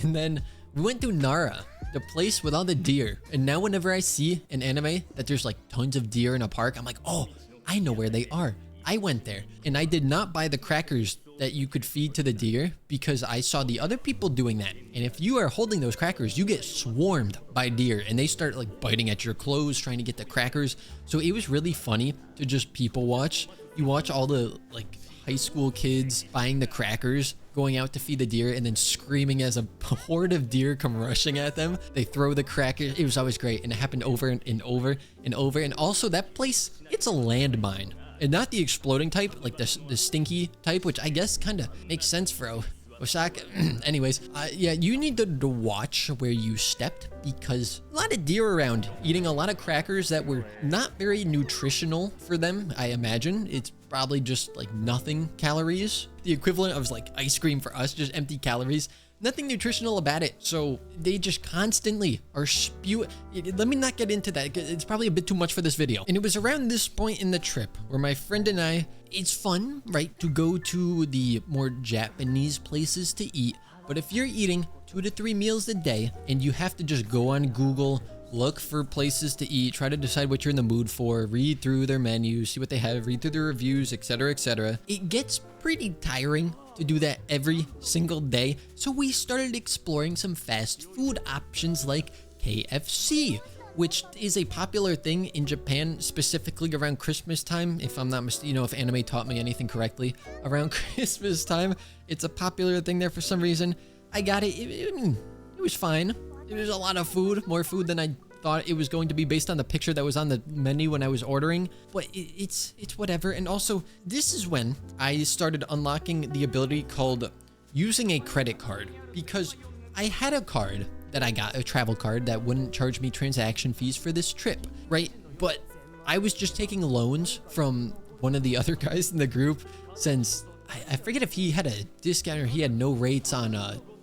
And then we went to Nara, the place with all the deer. And now whenever I see an anime that there's like tons of deer in a park, I'm like, oh, I know where they are. I went there and I did not buy the crackers that you could feed to the deer because I saw the other people doing that. And if you are holding those crackers, you get swarmed by deer and they start like biting at your clothes, trying to get the crackers. So it was really funny to just people watch. You watch all the like high school kids buying the crackers, going out to feed the deer, and then screaming as a horde of deer come rushing at them. They throw the crackers. It was always great. And it happened over and over and over. And also that place, it's a landmine. And not the exploding type, like the stinky type, which I guess kind of makes sense for Osaka. Anyways, yeah, you need to watch where you stepped because a lot of deer around eating a lot of crackers that were not very nutritional for them, I imagine. It's probably just like nothing calories. The equivalent of like ice cream for us, just empty calories. Nothing nutritional about it. So they just constantly are spewing. Let me not get into that. It's probably a bit too much for this video. And it was around this point in the trip where my friend and I, it's fun, right, to go to the more Japanese places to eat. But if you're eating 2 to 3 meals a day and you have to just go on Google, look for places to eat, try to decide what you're in the mood for, read through their menus, see what they have, read through their reviews, etc., etc. It gets pretty tiring to do that every single day. So we started exploring some fast food options like KFC, which is a popular thing in Japan, specifically around Christmas time. If I'm not mistaken, if anime taught me anything correctly, around Christmas time, it's a popular thing there for some reason. I got it. It was fine. It was a lot of food, more food than I thought it was going to be based on the picture that was on the menu when I was ordering, but it's whatever. And also, this is when I started unlocking the ability called using a credit card, because I had a card that I got, a travel card that wouldn't charge me transaction fees for this trip, right? But I was just taking loans from one of the other guys in the group since I forget if he had a discount or he had no rates on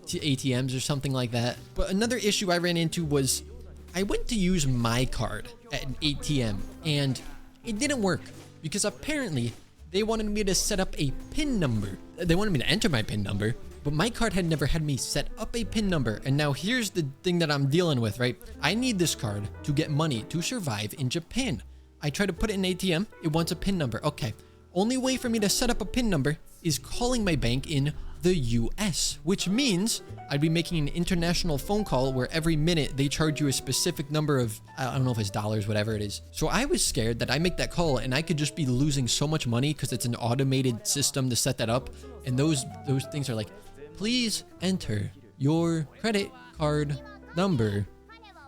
ATMs or something like that. But another issue I ran into was I went to use my card at an ATM and it didn't work because apparently they wanted me to set up a PIN number. They wanted me to enter my PIN number, but my card had never had me set up a PIN number. And now here's the thing that I'm dealing with, right? I need this card to get money to survive in Japan. I try to put it in ATM. It wants a PIN number. Okay. Only way for me to set up a PIN number is calling my bank in the US, which means I'd be making an international phone call where every minute they charge you a specific number of, I don't know if it's dollars, whatever it is. So I was scared that I make that call and I could just be losing so much money because it's an automated system to set that up. And those things are like, please enter your credit card number,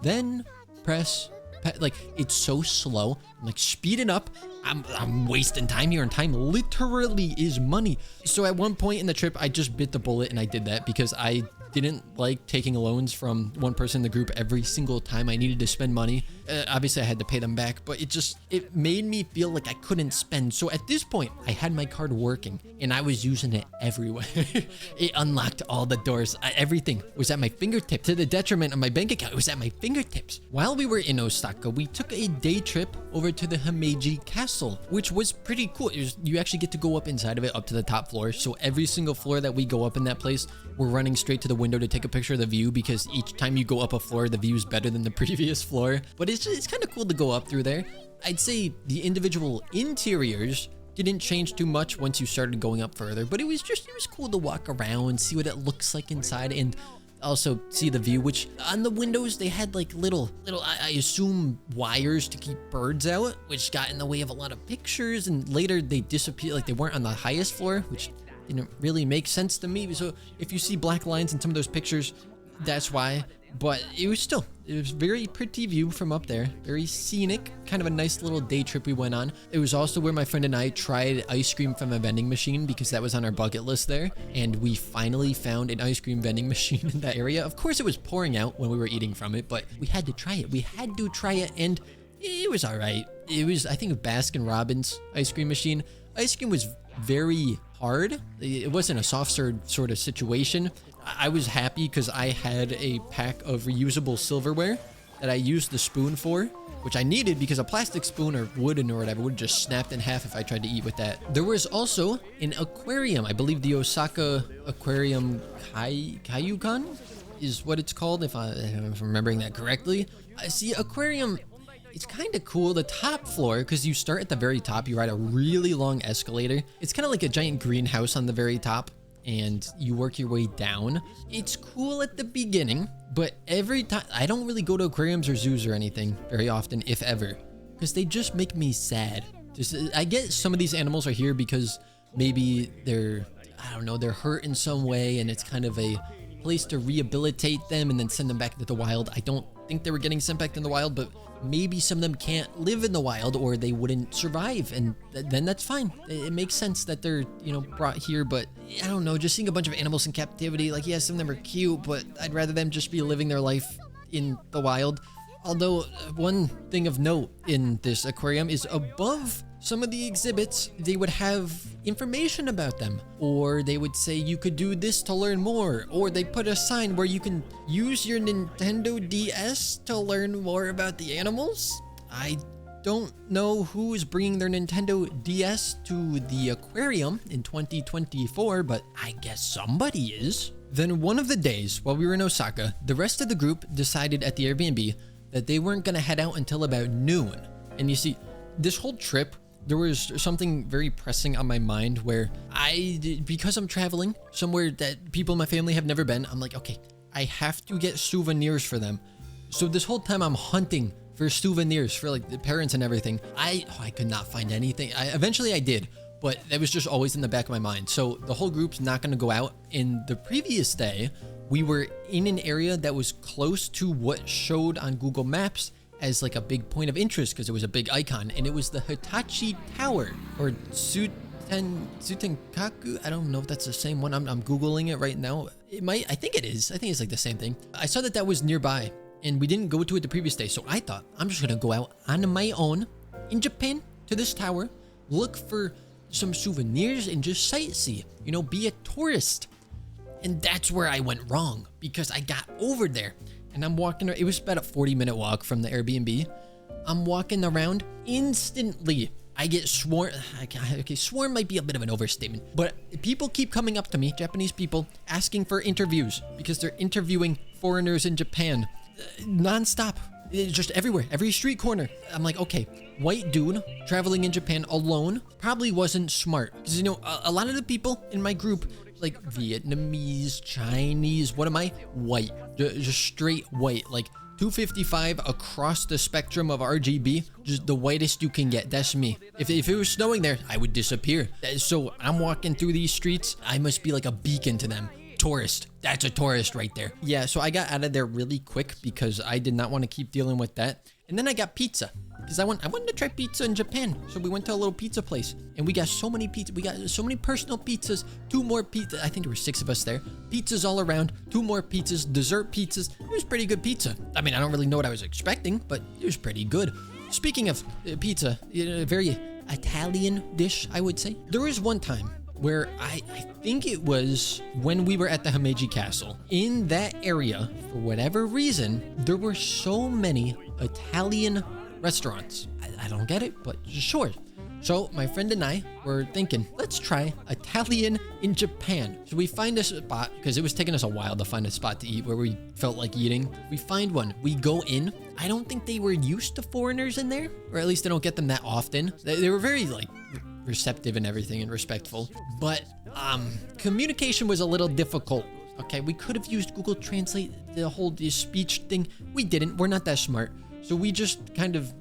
then press, like it's so slow. I'm like, speed it up. I'm wasting time here, and time literally is money. So at one point in the trip, I just bit the bullet and I did that because I didn't like taking loans from one person in the group every single time I needed to spend money. Obviously I had to pay them back, but it made me feel like I couldn't spend. So at this point, I had my card working and I was using it everywhere. It unlocked all the doors. Everything was at my fingertips. To the detriment of my bank account, it was at my fingertips. While we were in Osaka, we took a day trip over to the Himeji Castle, which was pretty cool. You actually get to go up inside of it, up to the top floor. So every single floor that we go up in that place, we're running straight to the window to take a picture of the view because each time you go up a floor, the view is better than the previous floor. But it's kind of cool to go up through there. I'd say the individual interiors didn't change too much once you started going up further, but it was cool to walk around, see what it looks like inside, and also see the view, which on the windows they had like little I assume wires to keep birds out, which got in the way of a lot of pictures, and later they disappeared, like they weren't on the highest floor, which didn't really make sense to me. So if you see black lines in some of those pictures, that's why. But it was very pretty view from up there, very scenic, kind of a nice little day trip we went on. It was also where my friend and I tried ice cream from a vending machine because that was on our bucket list there, and we finally found an ice cream vending machine in that area. Of course it was pouring out when we were eating from it, but we had to try it. And it was all right. It was, I think, a Baskin Robbins ice cream machine. Ice cream was very hard. It wasn't a soft serve sort of situation. I was happy because I had a pack of reusable silverware that I used the spoon for, which I needed because a plastic spoon or wooden or whatever would just snapped in half if I tried to eat with that. There was also an aquarium. I believe the Osaka Aquarium Kaiyukan is what it's called, if I'm remembering that correctly. See, aquarium, it's kind of cool. The top floor, because you start at the very top, you ride a really long escalator. It's kind of like a giant greenhouse on the very top, and you work your way down. It's cool at the beginning, but every time, I don't really go to aquariums or zoos or anything very often, if ever, because they just make me sad. I get some of these animals are here because maybe they're, I don't know, they're hurt in some way, and it's kind of a place to rehabilitate them and then send them back into the wild. I don't think they were getting sent back in the wild, but maybe some of them can't live in the wild or they wouldn't survive, and then that's fine. It makes sense that they're, you know, brought here, but I don't know, just seeing a bunch of animals in captivity, like, yeah, some of them are cute, but I'd rather them just be living their life in the wild. Although, one thing of note in this aquarium is above some of the exhibits, they would have information about them, or they would say you could do this to learn more, or they put a sign where you can use your Nintendo DS to learn more about the animals. I don't know who is bringing their Nintendo DS to the aquarium in 2024, but I guess somebody is. Then one of the days while we were in Osaka, the rest of the group decided at the Airbnb that they weren't gonna head out until about noon. And you see, this whole trip, there was something very pressing on my mind where because I'm traveling somewhere that people in my family have never been, I'm like, okay, I have to get souvenirs for them. So this whole time I'm hunting for souvenirs for like the parents and everything. I could not find anything. Eventually I did, but that was just always in the back of my mind. So the whole group's not gonna go out. In the previous day, we were in an area that was close to what showed on Google Maps as like a big point of interest because it was a big icon, and it was the Hitachi Tower, or Sutenkaku. I don't know if that's the same one. I'm Googling it right now. It might, I think it is. I think it's like the same thing. I saw that was nearby, and we didn't go to it the previous day, so I thought I'm just gonna go out on my own in Japan to this tower, look for some souvenirs, and just sightsee, you know, be a tourist. And that's where I went wrong, because I got over there and I'm walking, it was about a 40-minute walk from the Airbnb. I'm walking around, instantly I get swarmed. Okay, swarm might be a bit of an overstatement, but people keep coming up to me, Japanese people, asking for interviews because they're interviewing foreigners in Japan non-stop. It's just everywhere, every street corner. I'm like, okay, white dude traveling in Japan alone probably wasn't smart, because, you know, a lot of the people in my group, like Vietnamese, Chinese, what am I? White, just straight white, like 255 across the spectrum of RGB, just the whitest you can get. That's me. If it was snowing there, I would disappear. So I'm walking through these streets, I must be like a beacon to them. Tourist. That's a tourist right there. Yeah, so I got out of there really quick because I did not want to keep dealing with that. And then I got pizza because I wanted to try pizza in Japan. So we went to a little pizza place and we got so many pizza. We got so many personal pizzas, 2 more pizzas. I think there were 6 of us there. Pizzas all around, 2 more pizzas, dessert pizzas. It was pretty good pizza. I mean, I don't really know what I was expecting, but it was pretty good. Speaking of pizza, a very Italian dish, I would say. There was one time where I think it was when we were at the Himeji Castle. In that area, for whatever reason, there were so many Italian restaurants. I don't get it, but sure. So my friend and I were thinking, let's try Italian in Japan. So we find a spot, because it was taking us a while to find a spot to eat where we felt like eating. We find one, we go in. I don't think they were used to foreigners in there, or at least they don't get them that often. They were very like receptive and everything and respectful, but communication was a little difficult. Okay, we could have used Google Translate, the whole speech thing. We didn't. We're not that smart. So we just kind of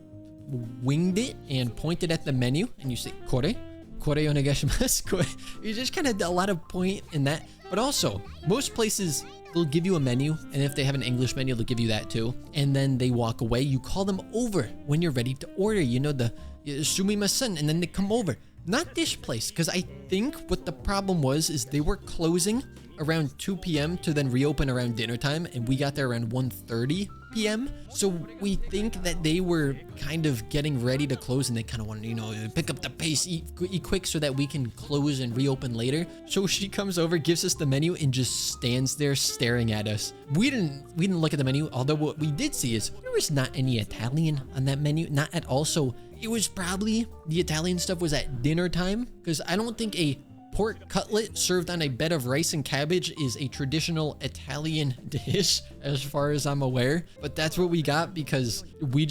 winged it and pointed at the menu, and you say kore onegaishimasu. You just kind of a lot of point in that. But also, most places, they'll give you a menu, and if they have an English menu, they'll give you that too. And then they walk away. You call them over when you're ready to order. You know, the sumimasen, and then they come over. Not this place, because I think what the problem was is they were closing around 2 p.m. to then reopen around dinner time, and we got there around 1:30 p.m. So we think that they were kind of getting ready to close, and they kind of wanted, you know, pick up the pace, eat quick so that we can close and reopen later. So she comes over, gives us the menu, and just stands there staring at us. We didn't look at the menu, although what we did see is there was not any Italian on that menu, not at all. So it was probably the Italian stuff was at dinner time, because I don't think a pork cutlet served on a bed of rice and cabbage is a traditional Italian dish, as far as I'm aware. But that's what we got because we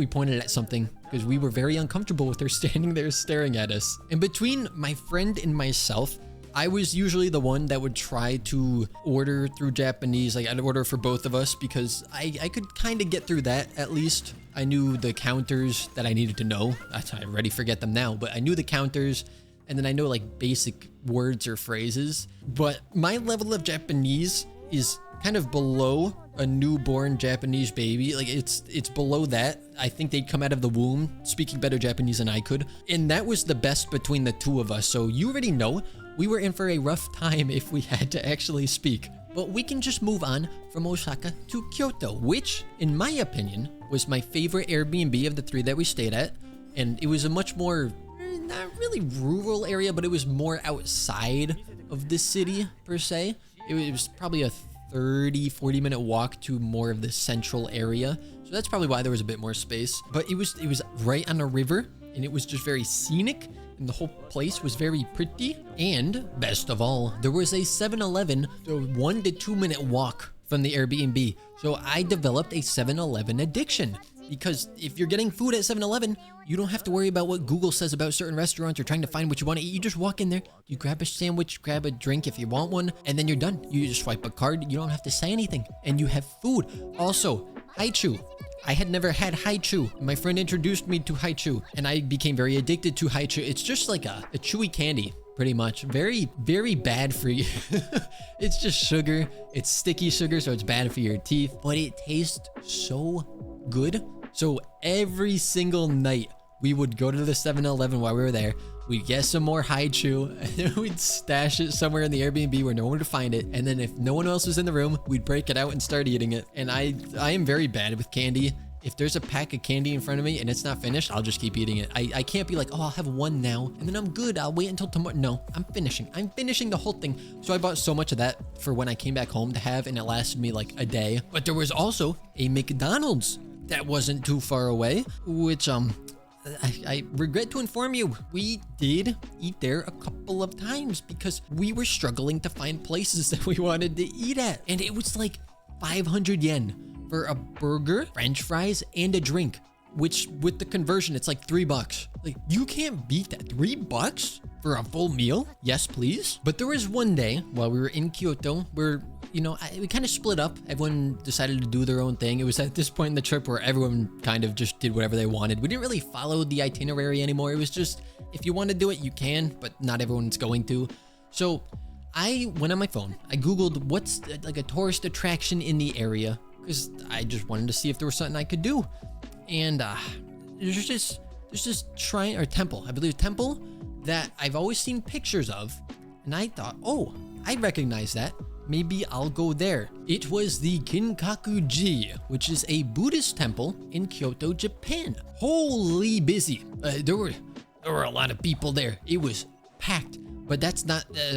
pointed at something because we were very uncomfortable with her standing there staring at us. And between my friend and myself, I was usually the one that would try to order through Japanese. Like I'd order for both of us because I could kind of get through that at least. I knew the counters that I needed to know. I already forget them now, but I knew the counters and then I know like basic words or phrases. But my level of Japanese is kind of below a newborn Japanese baby. Like it's below that. I think they'd come out of the womb speaking better Japanese than I could. And that was the best between the two of us. So you already know we were in for a rough time if we had to actually speak. But we can just move on from Osaka to Kyoto, which, in my opinion, was my favorite Airbnb of the 3 that we stayed at. And it was a much more, not really rural area, but it was more outside of the city, per se. It was probably a 30-40 minute walk to more of the central area. So that's probably why there was a bit more space. But it was right on a river, and it was just very scenic. And the whole place was very pretty. And best of all, there was a 7-Eleven, so 1 to 2 minute walk from the Airbnb. So I developed a 7-Eleven addiction because if you're getting food at 7-Eleven, you don't have to worry about what Google says about certain restaurants or trying to find what you want to eat. You just walk in there, you grab a sandwich, grab a drink if you want one, and then you're done. You just swipe a card. You don't have to say anything and you have food. Also, haichu. I had never had haichu. My friend introduced me to haichu and I became very addicted to haichu. It's just like a chewy candy, pretty much. Very, very bad for you. It's just sugar. It's sticky sugar, so it's bad for your teeth, but it tastes so good. So every single night we would go to the 7-Eleven while we were there. We'd get some more haichu and then we'd stash it somewhere in the Airbnb where no one would find it. And then if no one else was in the room, we'd break it out and start eating it. And I am very bad with candy. If there's a pack of candy in front of me and it's not finished, I'll just keep eating it. I can't be like, oh, I'll have one now and then I'm good. I'll wait until tomorrow. No, I'm finishing the whole thing. So I bought so much of that for when I came back home to have, and it lasted me like a day. But there was also a McDonald's that wasn't too far away, which I regret to inform you, we did eat there a couple of times because we were struggling to find places that we wanted to eat at. And it was like 500 yen for a burger, french fries, and a drink, which with the conversion, it's like $3. Like, you can't beat that. $3 for a full meal? Yes, please. But there was one day while we were in Kyoto where, you know, we kind of split up. Everyone decided to do their own thing. It was at this point in the trip where everyone kind of just did whatever they wanted. We didn't really follow the itinerary anymore. It was just, if you want to do it, you can, but not everyone's going to. So I went on my phone. I Googled what's like a tourist attraction in the area because I just wanted to see if there was something I could do. And there's this shrine or temple, I believe, temple that I've always seen pictures of. And I thought, oh, I recognize that. Maybe I'll go there. It was the Kinkaku-ji, which is a Buddhist temple in Kyoto, Japan. Holy busy. There were a lot of people there. It was packed. But that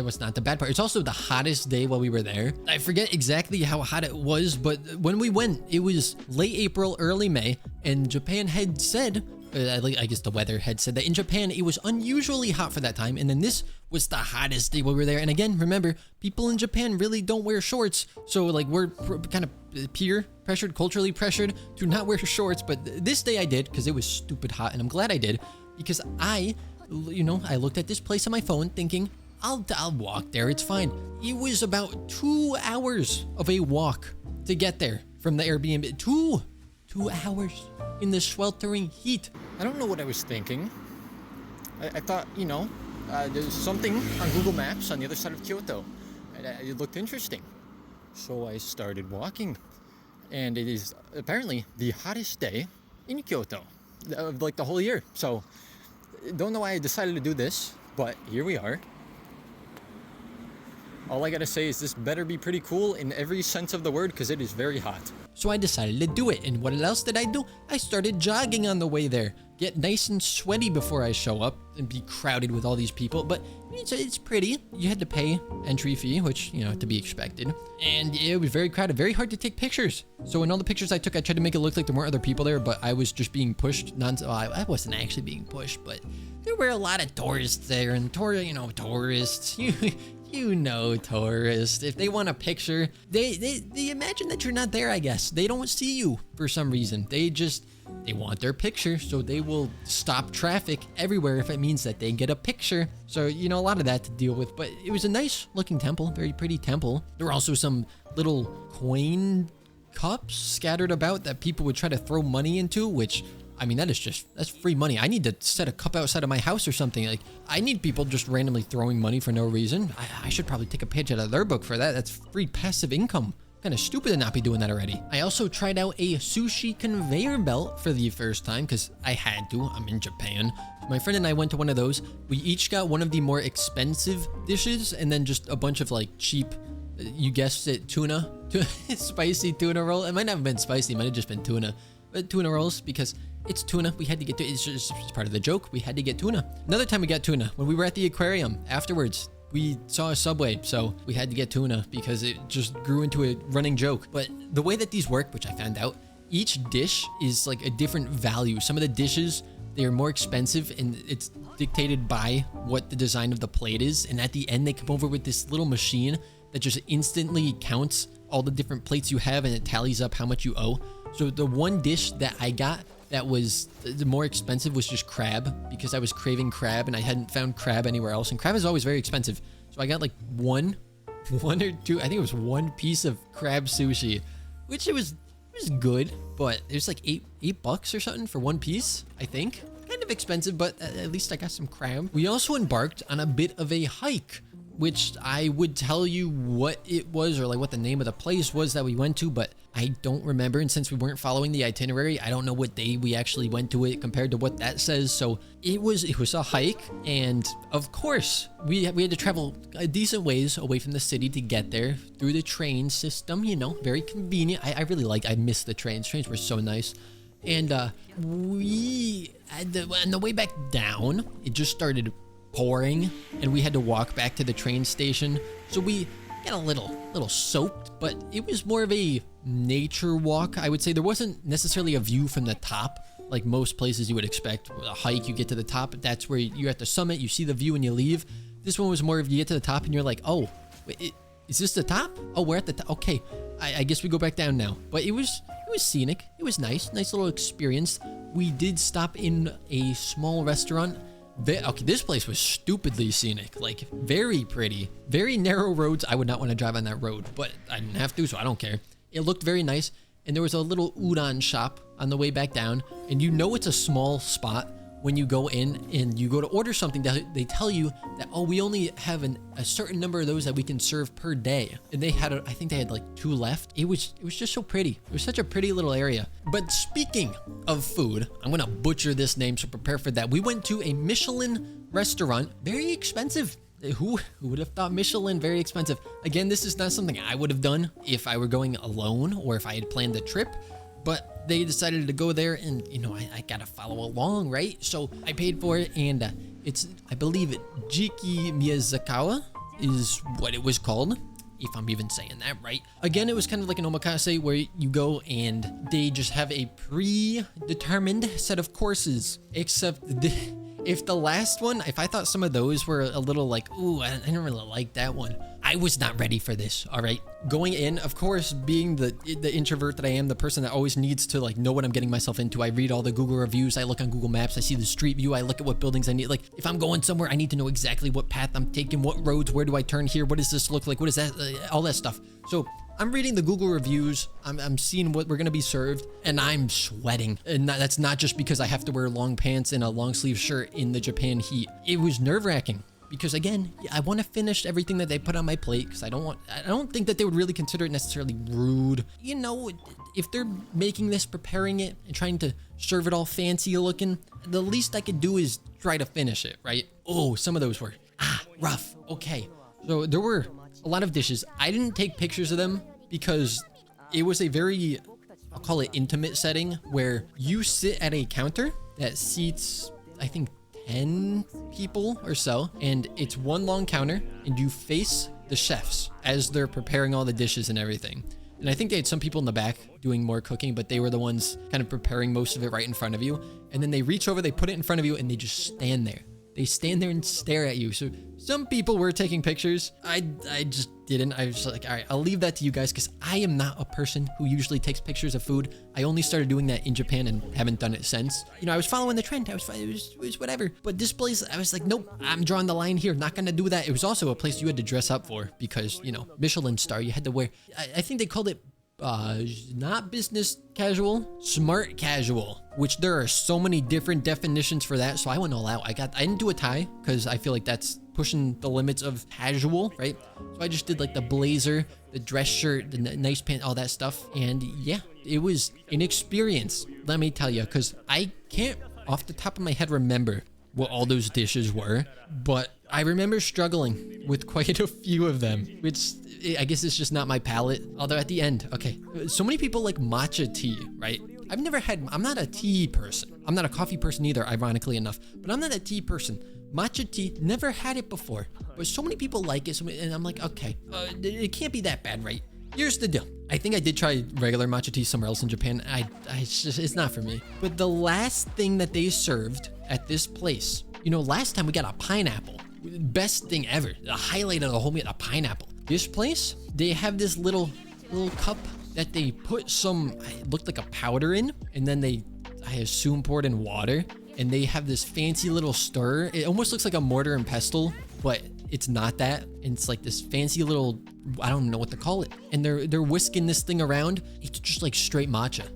was not the bad part. It's also the hottest day while we were there. I forget exactly how hot it was, but when we went, it was late April, early May, and Japan had said, I guess the weather had said that in Japan, it was unusually hot for that time. And then this was the hottest day while we were there. And again, remember, people in Japan really don't wear shorts. So like we're kind of peer pressured, culturally pressured to not wear shorts. But this day I did because it was stupid hot. And I'm glad I did because I looked at this place on my phone thinking, I'll walk there. It's fine. It was about 2 hours of a walk to get there from the Airbnb. 2 hours in the sweltering heat. I don't know what I was thinking. I thought, there's something on Google Maps on the other side of Kyoto. And it looked interesting. So I started walking. And it is apparently the hottest day in Kyoto of like the whole year. So don't know why I decided to do this, but here we are. All I gotta say is this better be pretty cool in every sense of the word because it is very hot. So I decided to do it, and what else did I do? I started jogging on the way there. Get nice and sweaty before I show up and be crowded with all these people, but it's pretty. You had to pay entry fee, which, to be expected. And it was very crowded, very hard to take pictures. So in all the pictures I took, I tried to make it look like there weren't other people there, but I was just being pushed. I wasn't actually being pushed, but there were a lot of tourists there, and tourists, you know, tourists. If they want a picture, they imagine that you're not there, I guess. They don't see you for some reason. They want their picture, so they will stop traffic everywhere if it means that they get a picture. So, a lot of that to deal with, but it was a nice looking temple, very pretty temple. There were also some little coin cups scattered about that people would try to throw money into, which, I mean, that's free money. I need to set a cup outside of my house or something. Like, I need people just randomly throwing money for no reason. I should probably take a page out of their book for that. That's free passive income. Kind of stupid to not be doing that already. I also tried out a sushi conveyor belt for the first time because I had to. I'm in Japan. My friend and I went to one of those. We each got one of the more expensive dishes and then just a bunch of like cheap, you guessed it, tuna, spicy tuna roll. It might not have been spicy. It might have just been tuna, but tuna rolls because it's tuna. We had to get to it's just part of the joke. We had to get tuna. Another time we got tuna when we were at the aquarium afterwards. We saw a Subway, so we had to get tuna because it just grew into a running joke. But the way that these work, which I found out, each dish is like a different value. Some of the dishes, they're more expensive and it's dictated by what the design of the plate is. And at the end, they come over with this little machine that just instantly counts all the different plates you have and it tallies up how much you owe. So the one dish that I got that was the more expensive was just crab because I was craving crab and I hadn't found crab anywhere else. And crab is always very expensive. So I got like one or two, I think it was one piece of crab sushi, which it was good, but it was like $8 or something for one piece, I think. Kind of expensive, but at least I got some crab. We also embarked on a bit of a hike, which I would tell you what it was or like what the name of the place was that we went to, but I don't remember. And since we weren't following the itinerary, I don't know what day we actually went to it compared to what that says. So it was a hike. And of course we had to travel a decent ways away from the city to get there through the train system, very convenient. I miss the trains. Trains were so nice. And on the way back down, it just started pouring and we had to walk back to the train station, so we got a little soaked, but it was more of a nature walk. I would say there wasn't necessarily a view from the top like most places you would expect. A hike, you get to the top, that's where you're at the summit, you see the view and you leave. This one was more of you get to the top and you're like, oh wait, is this the top? Oh, we're at the top. Okay, I guess we go back down now. But it was scenic, it was nice little experience. We did stop in a small restaurant. Okay, this place was stupidly scenic, like very pretty, very narrow roads. I would not want to drive on that road, but I didn't have to, so I don't care. It looked very nice, and there was a little udon shop on the way back down, and it's a small spot when you go in and you go to order something. They tell you that, oh, we only have a certain number of those that we can serve per day, and they had I think they had like 2 left. It was just so pretty. It was such a pretty little area. But speaking of food, I'm gonna butcher this name, so prepare for that. We went to a Michelin restaurant, very expensive. Who would have thought Michelin very expensive? Again, this is not something I would have done if I were going alone or if I had planned the trip. But they decided to go there and, I gotta follow along, right? So I paid for it, and I believe Jiki Miyazakawa is what it was called, if I'm even saying that right. Again, it was kind of like an omakase where you go and they just have a predetermined set of courses, except if the last one, if I thought some of those were a little like, ooh, I didn't really like that one, I was not ready for this, all right? Going in, of course, being the introvert that I am, the person that always needs to like know what I'm getting myself into, I read all the Google reviews, I look on Google Maps, I see the street view, I look at what buildings I need. Like, if I'm going somewhere, I need to know exactly what path I'm taking, what roads, where do I turn here, what does this look like, what is that, all that stuff. So I'm reading the Google reviews, I'm seeing what we're gonna be served, and I'm sweating. And that's not just because I have to wear long pants and a long sleeve shirt in the Japan heat. It was nerve-wracking because, again, I want to finish everything that they put on my plate because I don't think that they would really consider it necessarily rude. If they're making this, preparing it, and trying to serve it all fancy looking, the least I could do is try to finish it, right? Oh, some of those were rough. Okay, so there were a lot of dishes. I didn't take pictures of them because it was a very, I'll call it intimate setting where you sit at a counter that seats, I think, 10 people or so, and it's one long counter and you face the chefs as they're preparing all the dishes and everything. And I think they had some people in the back doing more cooking, but they were the ones kind of preparing most of it right in front of you. And then they reach over, they put it in front of you, and they just stand there. they stand there and stare at you. So some people were taking pictures. I just didn't. I was just like, all right, I'll leave that to you guys because I am not a person who usually takes pictures of food. I only started doing that in Japan and haven't done it since. You know, I was following the trend. It was whatever. But this place, I was like, nope, I'm drawing the line here. Not going to do that. It was also a place you had to dress up for because, you know, Michelin star, you had to wear, I think they called it not business casual, smart casual, which there are so many different definitions for that. So I went all out. I didn't do a tie because I feel like that's pushing the limits of casual, right? So I just did like the blazer, the dress shirt, the nice pants, all that stuff. And yeah, it was an experience, let me tell you, because I can't off the top of my head remember what all those dishes were, but I remember struggling with quite a few of them, which I guess it's just not my palate. Although at the end, okay, so many people like matcha tea, right? I'm not a tea person. I'm not a coffee person either, ironically enough, but I'm not a tea person. Matcha tea, never had it before, but so many people like it, and I'm like, okay, it can't be that bad, right? Here's the deal. I think I did try regular matcha tea somewhere else in Japan. It's not for me. But the last thing that they served at this place, you know, last time we got a pineapple. Best thing ever. The highlight of the whole meal, a pineapple. This place, they have this little cup that they put some, it looked like a powder in, and then they, I assume, poured in water. And they have this fancy little stir. It almost looks like a mortar and pestle, but it's not that. And it's like this fancy little, I don't know what to call it. And they're whisking this thing around. It's just like straight matcha.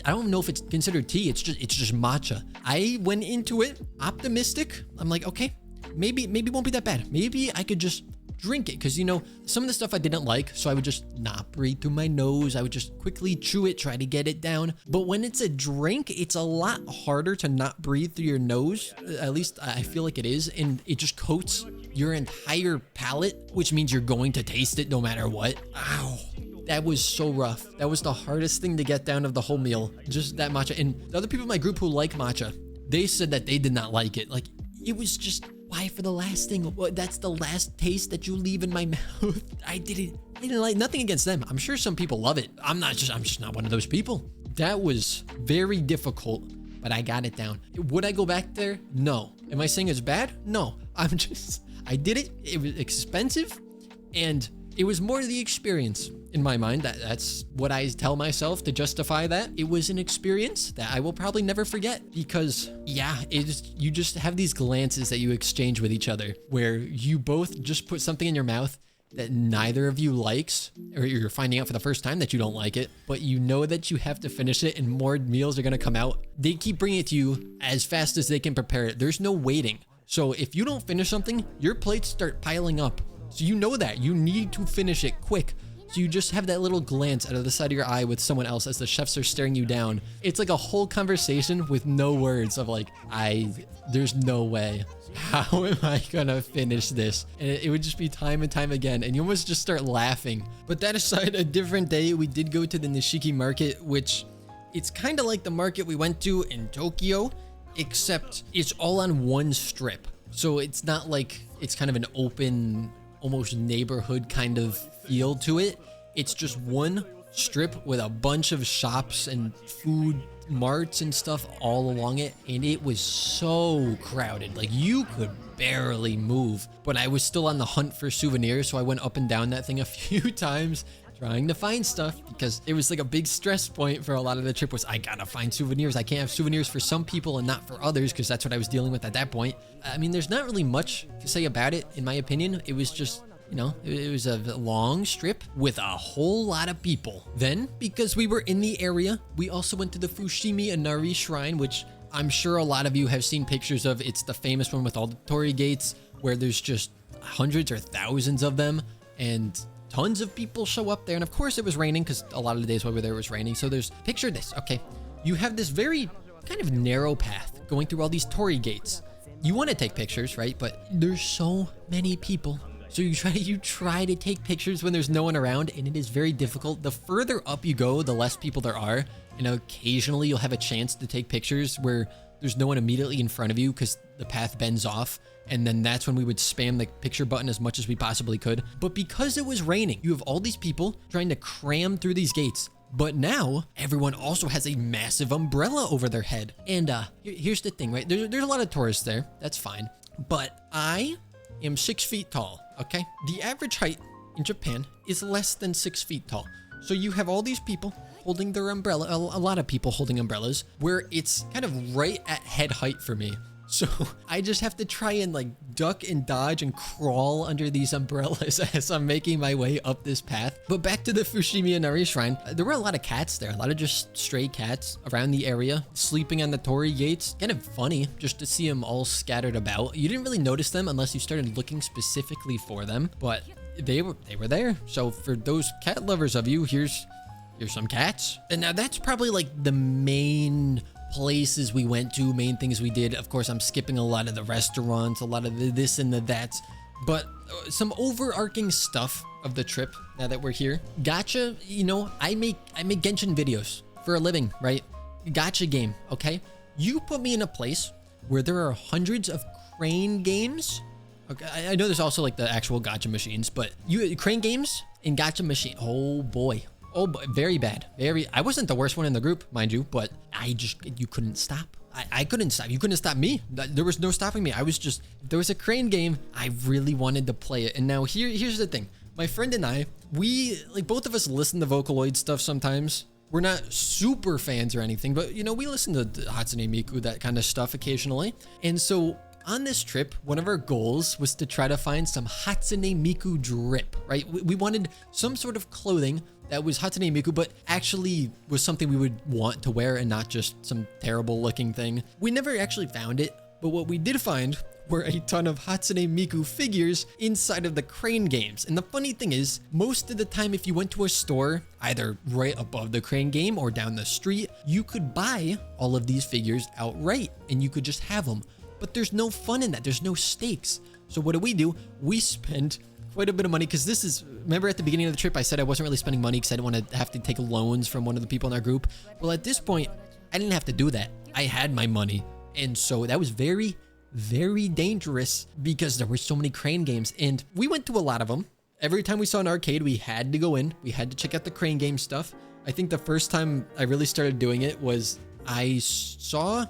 I don't know if it's considered tea. It's just matcha. I went into it optimistic. I'm like, okay, maybe it won't be that bad. Maybe I could just drink it, because you know, some of the stuff I didn't like, so I would just not breathe through my nose. I would just quickly chew it, try to get it down. But when it's a drink, it's a lot harder to not breathe through your nose. At least I feel like it is, and it just coats your entire palate, which means you're going to taste it no matter what. Ow. That was so rough. That was the hardest thing to get down of the whole meal. Just that matcha. And the other people in my group who like matcha, they said that they did not like it. Like, it was just, why for the last thing? That's the last taste that you leave in my mouth. I didn't like, nothing against them. I'm sure some people love it. I'm just not one of those people. That was very difficult, but I got it down. Would I go back there? No. Am I saying it's bad? No. I did it. It was expensive, and it was more the experience in my mind. That's what I tell myself to justify that. It was an experience that I will probably never forget, because yeah, you just have these glances that you exchange with each other where you both just put something in your mouth that neither of you likes, or you're finding out for the first time that you don't like it, but you know that you have to finish it and more meals are going to come out. They keep bringing it to you as fast as they can prepare it. There's no waiting. So if you don't finish something, your plates start piling up. So you know that you need to finish it quick. So you just have that little glance out of the side of your eye with someone else as the chefs are staring you down. It's like a whole conversation with no words of like, there's no way. How am I gonna finish this? And it would just be time and time again, and you almost just start laughing. But that aside, a different day, we did go to the Nishiki market, which it's kind of like the market we went to in Tokyo, except it's all on one strip. So it's not like it's kind of an open, almost neighborhood kind of feel to it. It's just one strip with a bunch of shops and food marts and stuff all along it, and it was so crowded, like you could barely move. But I was still on the hunt for souvenirs, so I went up and down that thing a few times trying to find stuff, because it was like a big stress point for a lot of the trip was I gotta find souvenirs. I can't have souvenirs for some people and not for others, because that's what I was dealing with at that point. I mean, there's not really much to say about it, in my opinion. It was just, you know, it was a long strip with a whole lot of people. Then, because we were in the area, we also went to the Fushimi Inari shrine, which I'm sure a lot of you have seen pictures of. It's the famous one with all the torii gates, where there's just hundreds or thousands of them, and tons of people show up there. And of course it was raining, because a lot of the days while we were there it was raining. So picture this, okay? You have this very kind of narrow path going through all these torii gates. You want to take pictures, right? But there's so many people. So you try to take pictures when there's no one around, and it is very difficult. The further up you go, the less people there are. And occasionally you'll have a chance to take pictures where there's no one immediately in front of you because the path bends off. And then that's when we would spam the picture button as much as we possibly could. But because it was raining, you have all these people trying to cram through these gates. But now everyone also has a massive umbrella over their head. And here's the thing, right? There's a lot of tourists there. That's fine. but I am 6 feet tall, okay? The average height in Japan is less than 6 feet tall. So you have all these people holding their umbrella, a lot of people holding umbrellas, where it's kind of right at head height for me. So I just have to try and like duck and dodge and crawl under these umbrellas as I'm making my way up this path. But back to the Fushimi Inari shrine, there were a lot of cats there, a lot of just stray cats around the area, sleeping on the torii gates. Kind of funny just to see them all scattered about. You didn't really notice them unless you started looking specifically for them, but they were there. So for those cat lovers of you, here's some cats. And now that's probably like the main places we went to, main things we did. Of course, I'm skipping a lot of the restaurants, a lot of the this and the that's, but some overarching stuff of the trip now that we're here. Gacha, you know, I make Genshin videos for a living, right? Gacha game, okay? You put me in a place where there are hundreds of crane games. Okay, I know there's also like the actual gacha machines, but crane games and gacha machine. Oh boy. Oh, very bad. I wasn't the worst one in the group, mind you, but you couldn't stop. I couldn't stop. You couldn't stop me. There was no stopping me. If there was a crane game, I really wanted to play it. And now here's the thing. My friend and I, both of us listen to Vocaloid stuff sometimes. We're not super fans or anything, but you know, we listen to Hatsune Miku, that kind of stuff occasionally. And so on this trip, one of our goals was to try to find some Hatsune Miku drip, right? We wanted some sort of clothing that was Hatsune Miku, but actually was something we would want to wear and not just some terrible looking thing. We never actually found it, but what we did find were a ton of Hatsune Miku figures inside of the crane games. And the funny thing is, most of the time if you went to a store, either right above the crane game or down the street, you could buy all of these figures outright and you could just have them. But there's no fun in that. There's no stakes. So what do? We spend quite a bit of money because remember at the beginning of the trip, I said I wasn't really spending money because I didn't want to have to take loans from one of the people in our group. Well, at this point, I didn't have to do that. I had my money. And so that was very, very dangerous because there were so many crane games and we went to a lot of them. Every time we saw an arcade, we had to go in. We had to check out the crane game stuff. I think the first time I really started doing it was I saw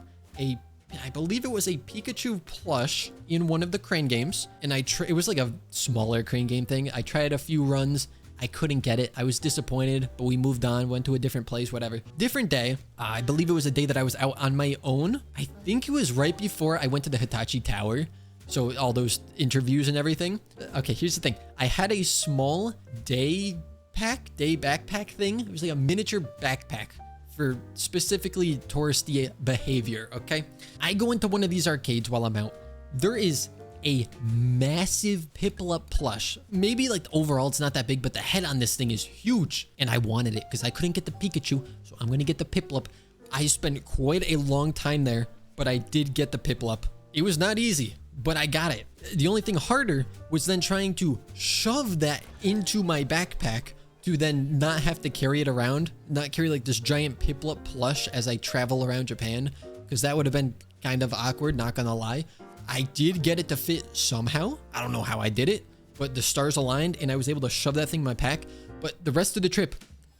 I believe it was a Pikachu plush in one of the crane games. And it was like a smaller crane game thing. I tried a few runs. I couldn't get it. I was disappointed, but we moved on, went to a different place, whatever. Different day. I believe it was a day that I was out on my own. I think it was right before I went to the Hitachi Tower. So all those interviews and everything. Okay, here's the thing. I had a small day backpack thing. It was like a miniature backpack for specifically touristy behavior, okay? I go into one of these arcades while I'm out. There is a massive Piplup plush. Maybe like overall it's not that big, but the head on this thing is huge. And I wanted it because I couldn't get the Pikachu, so I'm gonna get the Piplup. I spent quite a long time there, but I did get the Piplup. It was not easy, but I got it. The only thing harder was then trying to shove that into my backpack to then not have to carry it around, not carry like this giant Piplup plush as I travel around Japan, because that would have been kind of awkward, not gonna lie. I did get it to fit somehow. I don't know how I did it, but the stars aligned and I was able to shove that thing in my pack. But the rest of the trip,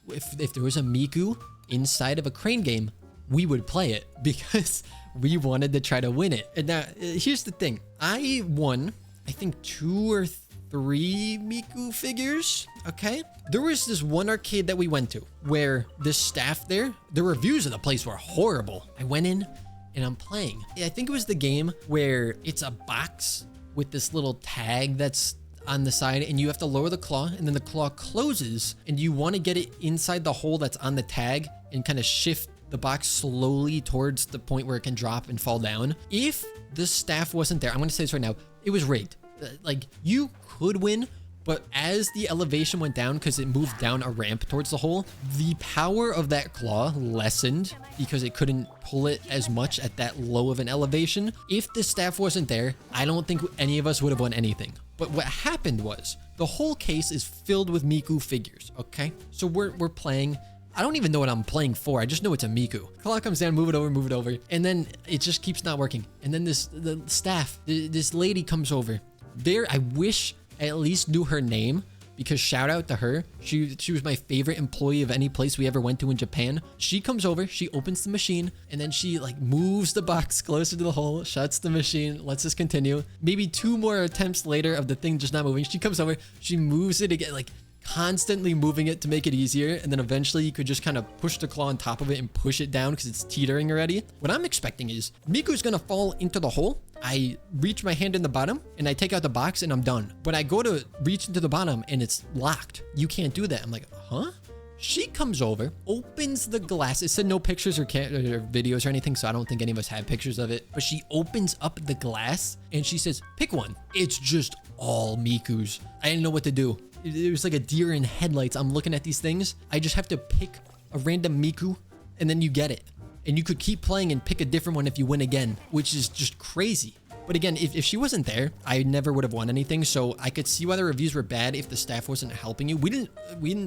if there was a Miku inside of a crane game, we would play it because we wanted to try to win it. And now, here's the thing. I won, I think 2 or 3 Miku figures, okay? There was this one arcade that we went to where the staff there, the reviews of the place were horrible. I went in and I'm playing. I think it was the game where it's a box with this little tag that's on the side and you have to lower the claw and then the claw closes and you want to get it inside the hole that's on the tag and kind of shift the box slowly towards the point where it can drop and fall down. If the staff wasn't there, I'm going to say this right now, it was rigged. Like, you could win, but as the elevation went down, because it moved down a ramp towards the hole, the power of that claw lessened because it couldn't pull it as much at that low of an elevation. If the staff wasn't there, I don't think any of us would have won anything. But what happened was, the whole case is filled with Miku figures, okay? So we're playing. I don't even know what I'm playing for. I just know it's a Miku. Claw comes down, move it over. And then it just keeps not working. And then this lady comes over. I wish I at least knew her name because shout out to her. She was my favorite employee of any place we ever went to in Japan. She comes over, she opens the machine, and then she like moves the box closer to the hole, shuts the machine, lets us continue. Maybe 2 more attempts later of the thing just not moving. She comes over, she moves it again, like constantly moving it to make it easier, and then eventually you could just kind of push the claw on top of it and push it down because it's teetering already. What I'm expecting is Miku's gonna fall into the hole. I reach my hand in the bottom and I take out the box and I'm done. But I go to reach into the bottom and it's locked. You can't do that. I'm like, huh? She comes over, opens the glass. It said no pictures or videos or anything, so I don't think any of us have pictures of it. But she opens up the glass and she says, pick one. It's just all Miku's. I didn't know what to do. It was like a deer in headlights. I'm looking at these things. I just have to pick a random Miku and then you get it. And you could keep playing and pick a different one if you win again, which is just crazy. But again, if she wasn't there, I never would have won anything. So I could see why the reviews were bad if the staff wasn't helping you. We didn't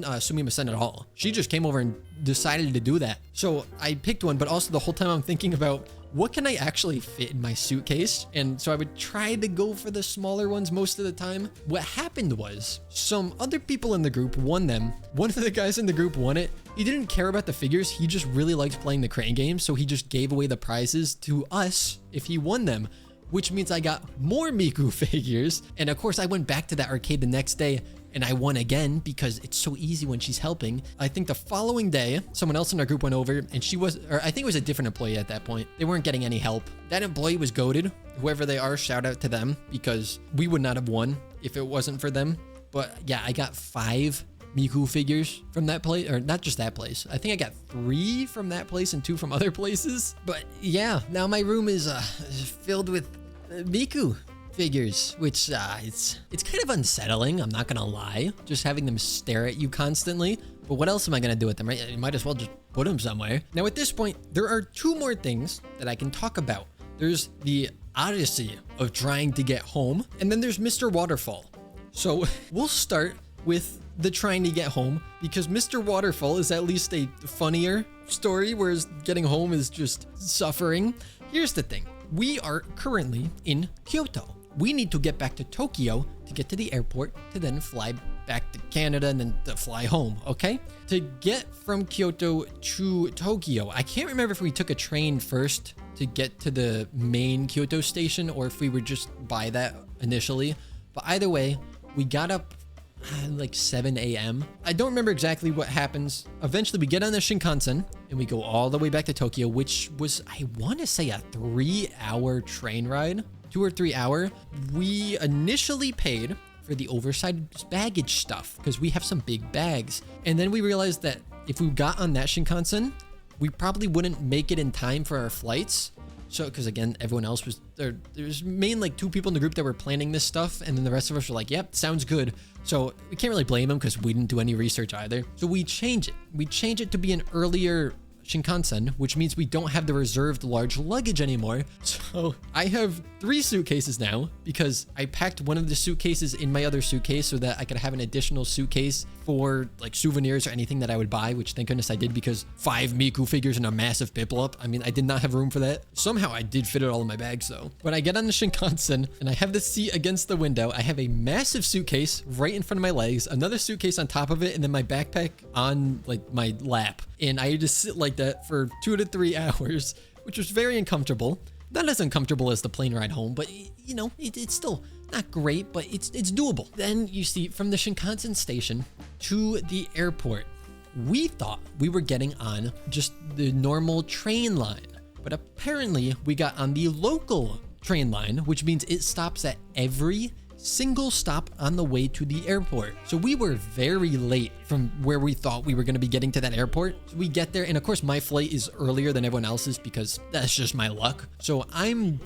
Sumima-sen at all. She just came over and decided to do that. So I picked one, but also the whole time I'm thinking about what can I actually fit in my suitcase? And so I would try to go for the smaller ones most of the time. What happened was some other people in the group won them. One of the guys in the group won it. He didn't care about the figures. He just really liked playing the crane game. So he just gave away the prizes to us if he won them, which means I got more Miku figures. And of course I went back to that arcade the next day and I won again because it's so easy when she's helping. I think the following day, someone else in our group went over and she was, or I think it was a different employee at that point. They weren't getting any help. That employee was goated. Whoever they are, shout out to them because we would not have won if it wasn't for them. But yeah, I got 5 Miku figures from that place, or not just that place. I think I got 3 from that place and 2 from other places. But yeah, now my room is filled with Miku figures, which it's kind of unsettling. I'm not gonna lie, just having them stare at you constantly. But what else am I gonna do with them, right? You might as well just put them somewhere. Now at this point, there are 2 more things that I can talk about. There's the odyssey of trying to get home, and then there's Mr. Waterfall. So we'll start with the trying to get home because Mr. Waterfall is at least a funnier story, whereas getting home is just suffering. Here's the thing. We are currently in Kyoto. We need to get back to Tokyo to get to the airport to then fly back to Canada and then to fly home, okay? To get from Kyoto to Tokyo, I can't remember if we took a train first to get to the main Kyoto station or if we were just by that initially. But either way, we got up like 7 a.m. I don't remember exactly what happens. Eventually we get on the Shinkansen and we go all the way back to Tokyo, which was, I want to say, a 3-hour train ride, 2 or 3 hour. We initially paid for the oversized baggage stuff because we have some big bags. And then we realized that if we got on that Shinkansen, we probably wouldn't make it in time for our flights. So, because again, everyone else was there. There's mainly like 2 people in the group that were planning this stuff. And then the rest of us were like, yep, sounds good. So we can't really blame them because we didn't do any research either. So we change it. We change it to be an earlier Shinkansen, which means we don't have the reserved large luggage anymore. So I have 3 suitcases now because I packed one of the suitcases in my other suitcase so that I could have an additional suitcase for like souvenirs or anything that I would buy, which thank goodness I did because 5 Miku figures and a massive Piplup. I mean, I did not have room for that. Somehow I did fit it all in my bags though. When I get on the Shinkansen and I have the seat against the window, I have a massive suitcase right in front of my legs, another suitcase on top of it, and then my backpack on like my lap. And I had to sit like that for 2 to 3 hours, which was very uncomfortable. Not as uncomfortable as the plane ride home, but you know, it's still not great, but it's doable. Then you see from the Shinkansen station to the airport, we thought we were getting on just the normal train line, but apparently we got on the local train line, which means it stops at every single stop on the way to the airport. So we were very late from where we thought we were going to be getting to that airport. So we get there, and of course my flight is earlier than everyone else's because that's just my luck. So I'm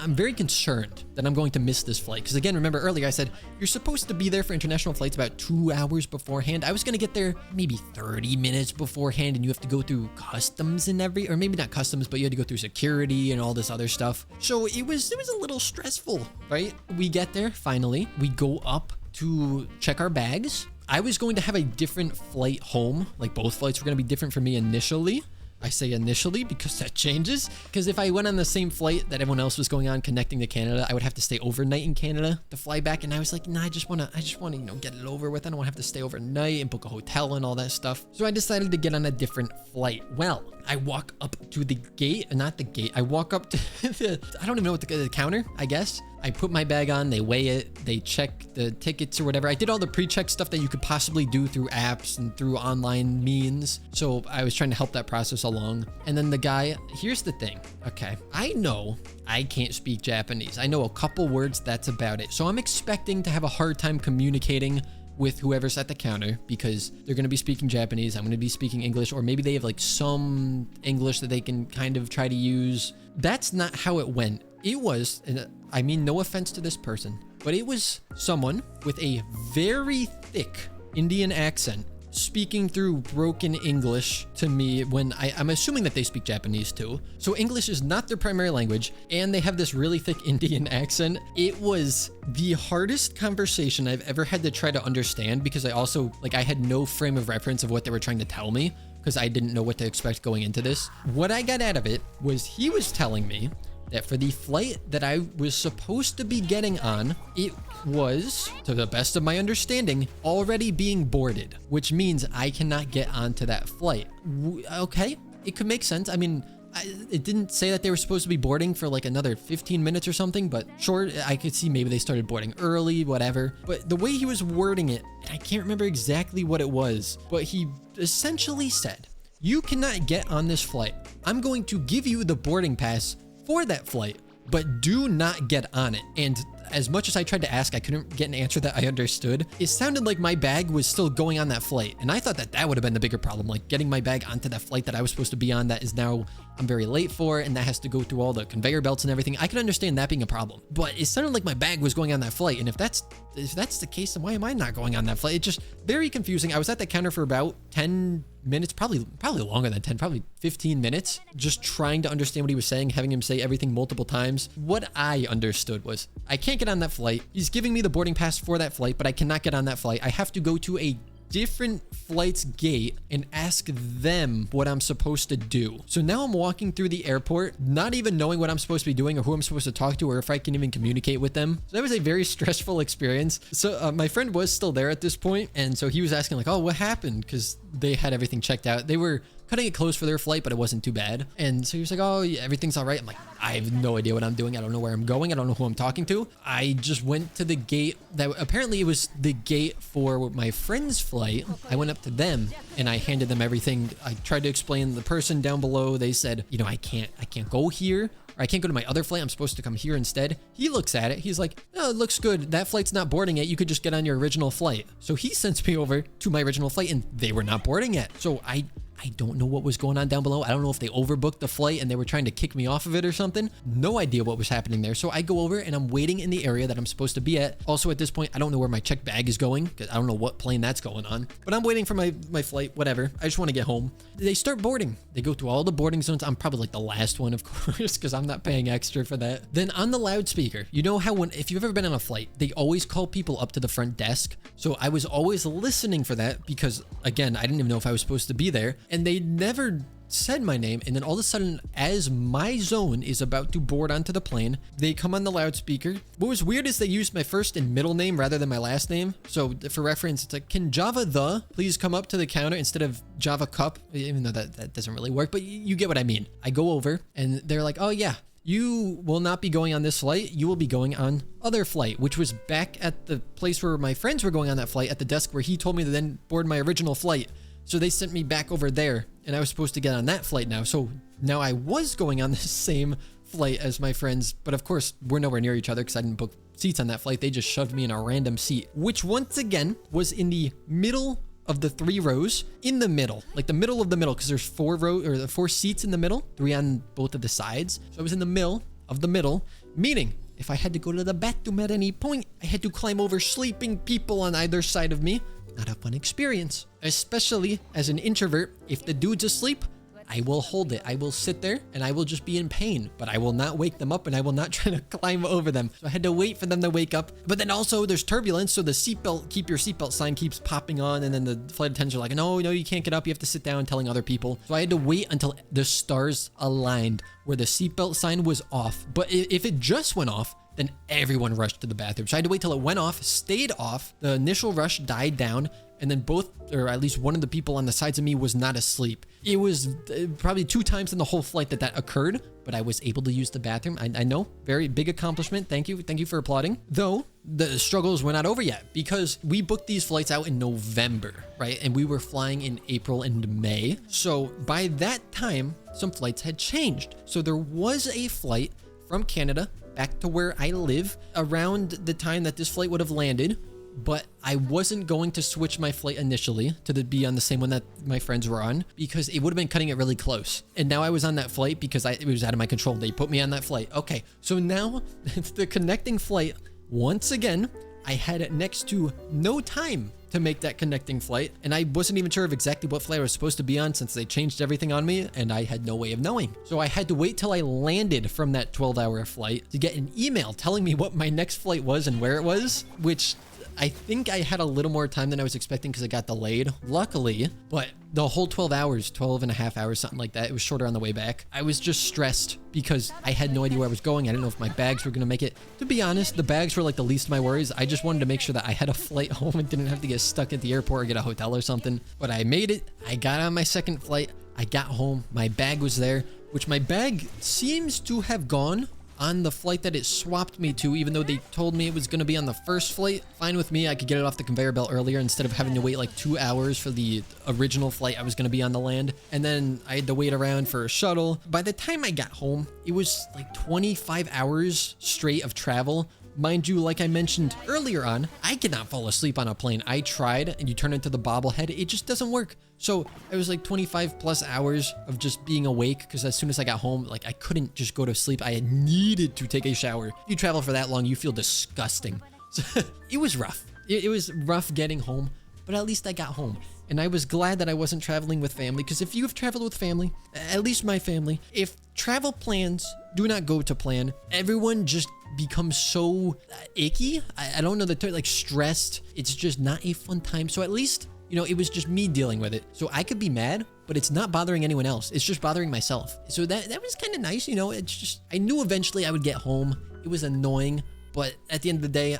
very concerned that I'm going to miss this flight. Because again, remember earlier I said, you're supposed to be there for international flights about 2 hours beforehand. I was going to get there maybe 30 minutes beforehand, and you have to go through customs and or maybe not customs, but you had to go through security and all this other stuff. So it was a little stressful, right? We get there, finally. We go up to check our bags. I was going to have a different flight home. Like both flights were going to be different for me initially. I say initially because that changes. Because if I went on the same flight that everyone else was going on connecting to Canada, I would have to stay overnight in Canada to fly back. And I was like, nah, I just want to, get it over with. I don't want to have to stay overnight and book a hotel and all that stuff. So I decided to get on a different flight. Well, I walk up to the gate, not the gate. I walk up to I don't even know what the counter, I guess. I put my bag on, they weigh it, they check the tickets or whatever. I did all the pre-check stuff that you could possibly do through apps and through online means. So I was trying to help that process along. And then the guy, here's the thing. Okay, I know I can't speak Japanese. I know a couple words, that's about it. So I'm expecting to have a hard time communicating with whoever's at the counter because they're going to be speaking Japanese. I'm going to be speaking English, or maybe they have like some English that they can kind of try to use. That's not how it went. It was, and I mean no offense to this person, but it was someone with a very thick Indian accent speaking through broken English to me when I'm assuming that they speak Japanese too. So English is not their primary language and they have this really thick Indian accent. It was the hardest conversation I've ever had to try to understand because I also, I had no frame of reference of what they were trying to tell me because I didn't know what to expect going into this. What I got out of it was he was telling me that for the flight that I was supposed to be getting on, it was, to the best of my understanding, already being boarded, which means I cannot get onto that flight. Okay, it could make sense. I mean, it didn't say that they were supposed to be boarding for like another 15 minutes or something, but sure, I could see maybe they started boarding early, whatever. But the way he was wording it, and I can't remember exactly what it was, but he essentially said, you cannot get on this flight. I'm going to give you the boarding pass for that flight, but do not get on it. And as much as I tried to ask, I couldn't get an answer that I understood. It sounded like my bag was still going on that flight. And I thought that that would have been the bigger problem, like getting my bag onto that flight that I was supposed to be on that is now I'm very late for, and that has to go through all the conveyor belts and everything. I could understand that being a problem, but it sounded like my bag was going on that flight. And if that's the case, then why am I not going on that flight? It's just very confusing. I was at that counter for about 10 minutes, probably longer than 10, probably 15 minutes, just trying to understand what he was saying, having him say everything multiple times. What I understood was I can't get on that flight. He's giving me the boarding pass for that flight, but I cannot get on that flight. I have to go to a different flight's gate and ask them what I'm supposed to do. So now I'm walking through the airport, not even knowing what I'm supposed to be doing or who I'm supposed to talk to or if I can even communicate with them. So that was a very stressful experience. So my friend was still there at this point, and so he was asking like, oh, what happened? Because they had everything checked out. They were cutting it close for their flight, but it wasn't too bad. And so he was like, oh, yeah, everything's all right. I'm like, I have no idea what I'm doing. I don't know where I'm going. I don't know who I'm talking to. I just went to the gate that apparently it was the gate for my friend's flight. I went up to them and I handed them everything. I tried to explain the person down below. They said, you know, I can't go here. Or I can't go to my other flight. I'm supposed to come here instead. He looks at it. He's like, no, it looks good. That flight's not boarding it. You could just get on your original flight. So he sends me over to my original flight and they were not boarding it. So I don't know what was going on down below. I don't know if they overbooked the flight and they were trying to kick me off of it or something. No idea what was happening there. So I go over and I'm waiting in the area that I'm supposed to be at. Also at this point, I don't know where my checked bag is going because I don't know what plane that's going on. But I'm waiting for my flight, whatever. I just want to get home. They start boarding. They go through all the boarding zones. I'm probably like the last one, of course, because I'm not paying extra for that. Then on the loudspeaker, you know how if you've ever been on a flight, they always call people up to the front desk. So I was always listening for that because, again, I didn't even know if I was supposed to be there. And they never said my name, and then all of a sudden, as my zone is about to board onto the plane, they come on the loudspeaker. What was weird is they used my first and middle name rather than my last name. So for reference, it's like, can Java please come up to the counter instead of Java Cup, even though that doesn't really work, but you get what I mean. I go over and they're like, oh yeah, you will not be going on this flight. You will be going on other flight, which was back at the place where my friends were going on that flight, at the desk where he told me to then board my original flight. So they sent me back over there and I was supposed to get on that flight now. So now I was going on the same flight as my friends, but of course we're nowhere near each other because I didn't book seats on that flight. They just shoved me in a random seat, which once again was in the middle of the 3 rows, in the middle, like the middle of the middle, because there's 4 rows or 4 seats in the middle, 3 on both of the sides. So I was in the middle of the middle, meaning if I had to go to the bathroom at any point, I had to climb over sleeping people on either side of me. Not a fun experience, especially as an introvert. If the dude's asleep, I will hold it. I will sit there and I will just be in pain, but I will not wake them up and I will not try to climb over them. So I had to wait for them to wake up. But then also there's turbulence. So the seatbelt, keep your seatbelt sign keeps popping on. And then the flight attendants are like, no, you can't get up. You have to sit down, telling other people. So I had to wait until the stars aligned where the seatbelt sign was off. But if it just went off, then everyone rushed to the bathroom. So I had to wait till it went off, stayed off. The initial rush died down. And then both, or at least one of the people on the sides of me was not asleep. It was probably 2 times in the whole flight that occurred, but I was able to use the bathroom. I know, very big accomplishment. Thank you for applauding. Though, the struggles were not over yet because we booked these flights out in November, right? And we were flying in April and May. So by that time, some flights had changed. So there was a flight from Canada back to where I live around the time that this flight would have landed. But I wasn't going to switch my flight initially to be on the same one that my friends were on because it would have been cutting it really close. And now I was on that flight because it was out of my control. They put me on that flight. Okay, so now the connecting flight, once again, I had next to no time to make that connecting flight. And I wasn't even sure of exactly what flight I was supposed to be on since they changed everything on me and I had no way of knowing. So I had to wait till I landed from that 12-hour flight to get an email telling me what my next flight was and where it was, which I think I had a little more time than I was expecting because it got delayed, luckily, but the whole 12 hours, 12 and a half hours, something like that, it was shorter on the way back. I was just stressed because I had no idea where I was going. I didn't know if my bags were going to make it. To be honest, the bags were like the least of my worries. I just wanted to make sure that I had a flight home and didn't have to get stuck at the airport or get a hotel or something. But I made it. I got on my second flight. I got home. My bag was there, which my bag seems to have gone on the flight that it swapped me to, even though they told me it was going to be on the first flight. Fine with me. I could get it off the conveyor belt earlier instead of having to wait like 2 hours for the original flight I was going to be on the land. And then I had to wait around for a shuttle. By the time I got home, it was like 25 hours straight of travel. Mind you, like I mentioned earlier on, I cannot fall asleep on a plane. I tried and you turn into the bobblehead. It just doesn't work. So it was like 25 plus hours of just being awake because as soon as I got home, like I couldn't just go to sleep. I had needed to take a shower. If you travel for that long, you feel disgusting. So it was rough. It was rough getting home, but at least I got home. And I was glad that I wasn't traveling with family because if you've traveled with family, at least my family, if travel plans do not go to plan, everyone just becomes so icky. I don't know the term, like stressed. It's just not a fun time. So at least, you know, it was just me dealing with it. So I could be mad, but it's not bothering anyone else. It's just bothering myself. So that was kind of nice. You know, it's just, I knew eventually I would get home. It was annoying. But at the end of the day,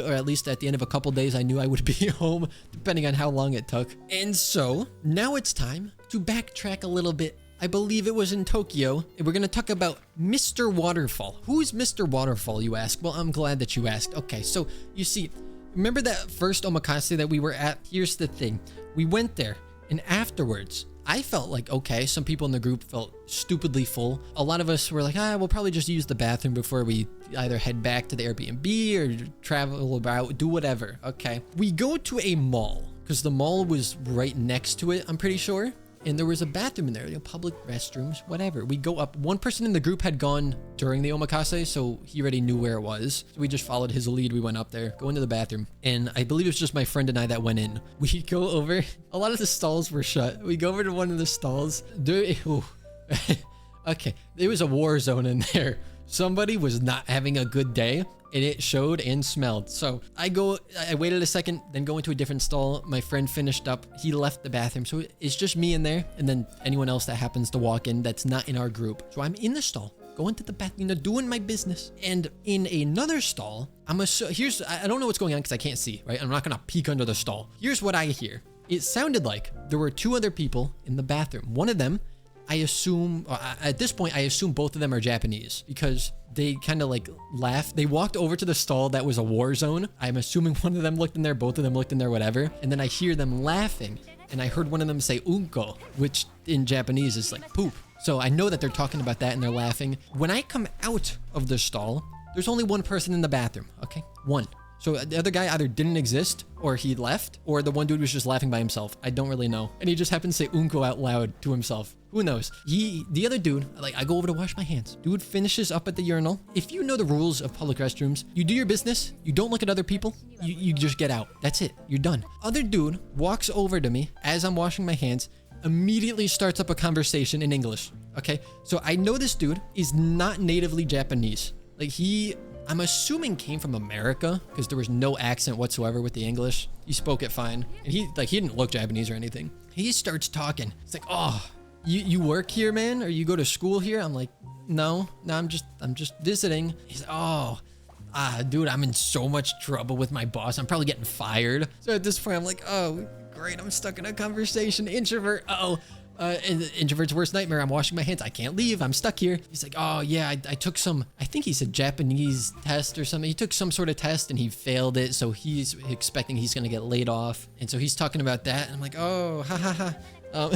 or at least at the end of a couple days, I knew I would be home, depending on how long it took. And so now it's time to backtrack a little bit. I believe it was in Tokyo, and we're going to talk about Mr. Waterfall. Who's Mr. Waterfall, you ask? Well, I'm glad that you asked. Okay, so you see, remember that first omakase that we were at? Here's the thing. We went there, and afterwards, I felt like, okay, some people in the group felt stupidly full. A lot of us were like, we'll probably just use the bathroom before we either head back to the Airbnb or travel about, do whatever. Okay. We go to a mall because the mall was right next to it, I'm pretty sure. And there was a bathroom in there, you know, public restrooms, whatever. We go up. One person in the group had gone during the omakase, so he already knew where it was. So we just followed his lead. We went up there, go into the bathroom. And I believe it was just my friend and I that went in. We go over. A lot of the stalls were shut. We go over to one of the stalls. Okay, there was a war zone in there. Somebody was not having a good day. And it showed and smelled. So I waited a second, then go into a different stall. My friend finished up. He left the bathroom. So it's just me in there. And then anyone else that happens to walk in that's not in our group. So I'm in the stall, going to the bathroom, doing my business. And in another stall, I don't know what's going on because I can't see, right? I'm not going to peek under the stall. Here's what I hear. It sounded like there were 2 other people in the bathroom. One of them, at this point, I assume both of them are Japanese because they kind of like laughed. They walked over to the stall that was a war zone. I'm assuming one of them looked in there, both of them looked in there, whatever. And then I hear them laughing and I heard one of them say unko, which in Japanese is like poop. So I know that they're talking about that and they're laughing. When I come out of the stall, there's only one person in the bathroom. Okay, one. So the other guy either didn't exist or he left or the one dude was just laughing by himself. I don't really know. And he just happened to say unko out loud to himself. Who knows? The other dude, I go over to wash my hands. Dude finishes up at the urinal. If you know the rules of public restrooms, you do your business. You don't look at other people. You just get out. That's it. You're done. Other dude walks over to me as I'm washing my hands. immediately starts up a conversation in English. Okay, so I know this dude is not natively Japanese. Like I'm assuming came from America because there was no accent whatsoever with the English. He spoke it fine, and he didn't look Japanese or anything. He starts talking. It's like, oh, you work here, man, or you go to school here? I'm like, no, I'm just visiting. He's like, oh, dude, I'm in so much trouble with my boss. I'm probably getting fired. So at this point, I'm like, oh, great, I'm stuck in a conversation. Introvert. And the introvert's worst nightmare. I'm washing my hands. I can't leave. I'm stuck here. He's like, oh yeah, I took some, I think he said Japanese test or something. He took some sort of test and he failed it. So he's expecting he's going to get laid off. And so he's talking about that. And I'm like, oh, ha ha ha.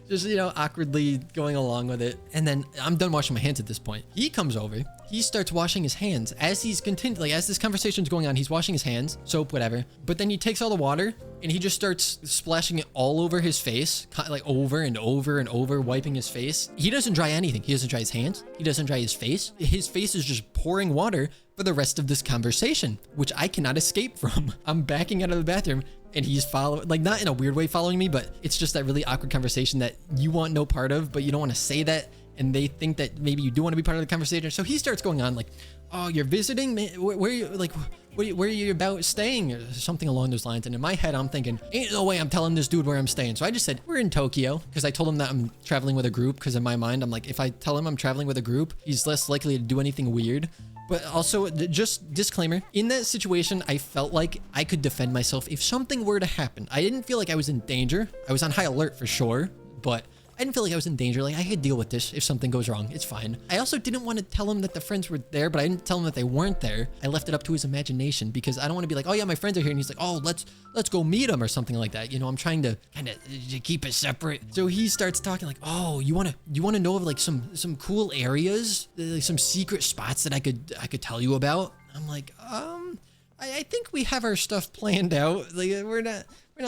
Just, awkwardly going along with it. And then I'm done washing my hands at this point. He comes over. He starts washing his hands as he's continuing, as this conversation's going on. He's washing his hands, soap, whatever. But then he takes all the water and he just starts splashing it all over his face, like over and over and over, wiping his face. He doesn't dry anything. He doesn't dry his hands. He doesn't dry his face. His face is just pouring water for the rest of this conversation, which I cannot escape from. I'm backing out of the bathroom and he's following, like not in a weird way following me, but it's just that really awkward conversation that you want no part of, but you don't want to say that. And they think that maybe you do want to be part of the conversation. So he starts going on like, oh, you're visiting? Where are you, like, where are you about staying? Or something along those lines. And in my head, I'm thinking, ain't no way I'm telling this dude where I'm staying. So I just said, we're in Tokyo. Because I told him that I'm traveling with a group. Because in my mind, I'm like, if I tell him I'm traveling with a group, he's less likely to do anything weird. But also, just disclaimer, in that situation, I felt like I could defend myself if something were to happen. I didn't feel like I was in danger. I was on high alert for sure, but I didn't feel like I was in danger. Like I could deal with this if something goes wrong. It's fine. I also didn't want to tell him that the friends were there, but I didn't tell him that they weren't there. I left it up to his imagination because I don't want to be like, oh yeah, my friends are here. And he's like, oh, let's go meet them or something like that. I'm trying to kind of keep it separate. So he starts talking like, oh, you want to know of like some cool areas, like some secret spots that I could tell you about? I'm like, I think we have our stuff planned out. Like we're not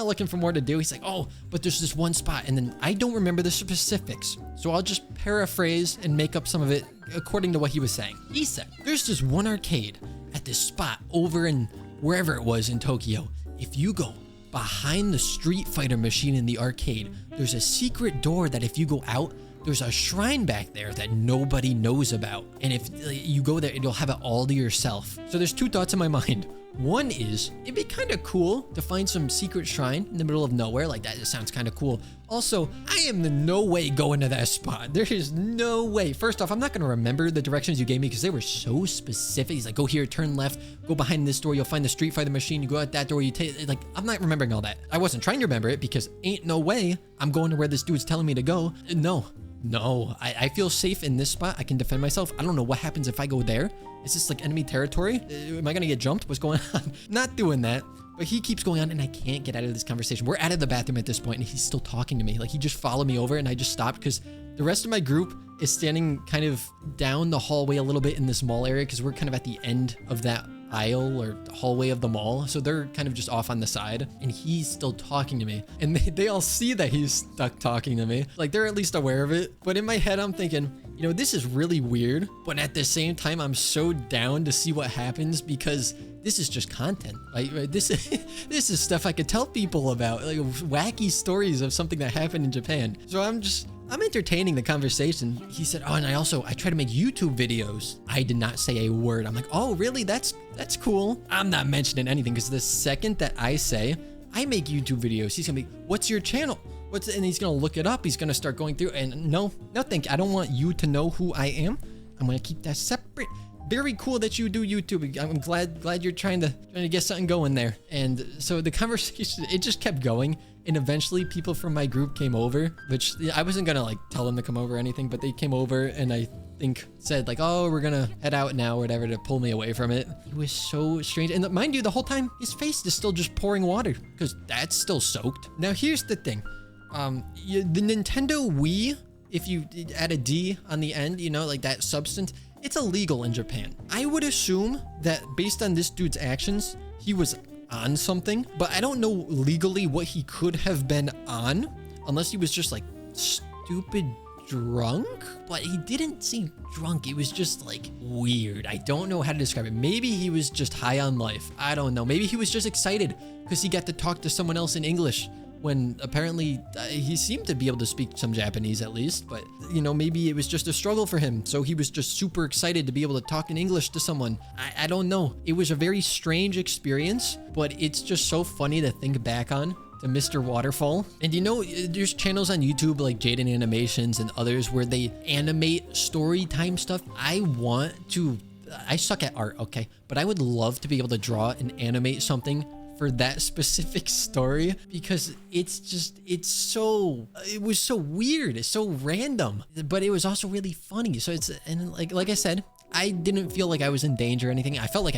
looking for more to do. He's like, oh, but there's this one spot. And then I don't remember the specifics. So I'll just paraphrase and make up some of it according to what he was saying. He said, there's this one arcade at this spot over in wherever it was in Tokyo. If you go behind the Street Fighter machine in the arcade, there's a secret door that if you go out, there's a shrine back there that nobody knows about. And if you go there, you'll have it all to yourself. So there's two thoughts in my mind. One is, it'd be kind of cool to find some secret shrine in the middle of nowhere. Like that just sounds kind of cool. Also, I am in no way going to that spot. There is no way. First off, I'm not going to remember the directions you gave me because they were so specific. He's like, go here, turn left, go behind this door. You'll find the Street Fighter machine. You go out that door, you take, like, I'm not remembering all that. I wasn't trying to remember it because ain't no way I'm going to where this dude's telling me to go. No, I feel safe in this spot. I can defend myself. I don't know what happens if I go there. Is this like enemy territory? Am I gonna get jumped? What's going on? Not doing that. But he keeps going on and I can't get out of this conversation. We're out of the bathroom at this point and he's still talking to me. Like he just followed me over and I just stopped because the rest of my group is standing kind of down the hallway a little bit in this mall area because we're kind of at the end of that aisle or hallway of the mall. So they're kind of just off on the side and he's still talking to me and they all see that he's stuck talking to me. Like they're at least aware of it. But in my head, I'm thinking, this is really weird. But at the same time, I'm so down to see what happens because this is just content. Like this is stuff I could tell people about, like wacky stories of something that happened in Japan. So I'm entertaining the conversation. He said, oh, and I try to make YouTube videos. I did not say a word. I'm like, oh, really? That's cool. I'm not mentioning anything because the second that I say I make YouTube videos, he's gonna be, what's your channel? And he's gonna look it up. He's gonna start going through and no, thank you. I don't want you to know who I am. I'm gonna keep that separate. Very cool that you do YouTube. I'm glad you're trying to get something going there. And so the conversation, it just kept going. And eventually people from my group came over, which I wasn't gonna like tell them to come over or anything, but they came over and I think said like, oh, we're gonna head out now or whatever to pull me away from it. It was so strange. And mind you, the whole time his face is still just pouring water because that's still soaked. Now here's the thing. The Nintendo Wii, if you add a D on the end, like that substance, it's illegal in Japan. I would assume that based on this dude's actions, he was on something, but I don't know legally what he could have been on unless he was just like stupid drunk, but he didn't seem drunk. It was just like weird. I don't know how to describe it. Maybe he was just high on life. I don't know. Maybe he was just excited because he got to talk to someone else in English when apparently he seemed to be able to speak some Japanese at least, but you know, maybe it was just a struggle for him. So he was just super excited to be able to talk in English to someone. I don't know. It was a very strange experience, but it's just so funny to think back on. To Mr. Waterfall. And you know, there's channels on YouTube like Jaden Animations and others where they animate story time stuff. I suck at art, okay? But I would love to be able to draw and animate something for that specific story because it was so weird. It's so random, but it was also really funny. So and like I said, I didn't feel like I was in danger or anything. I felt like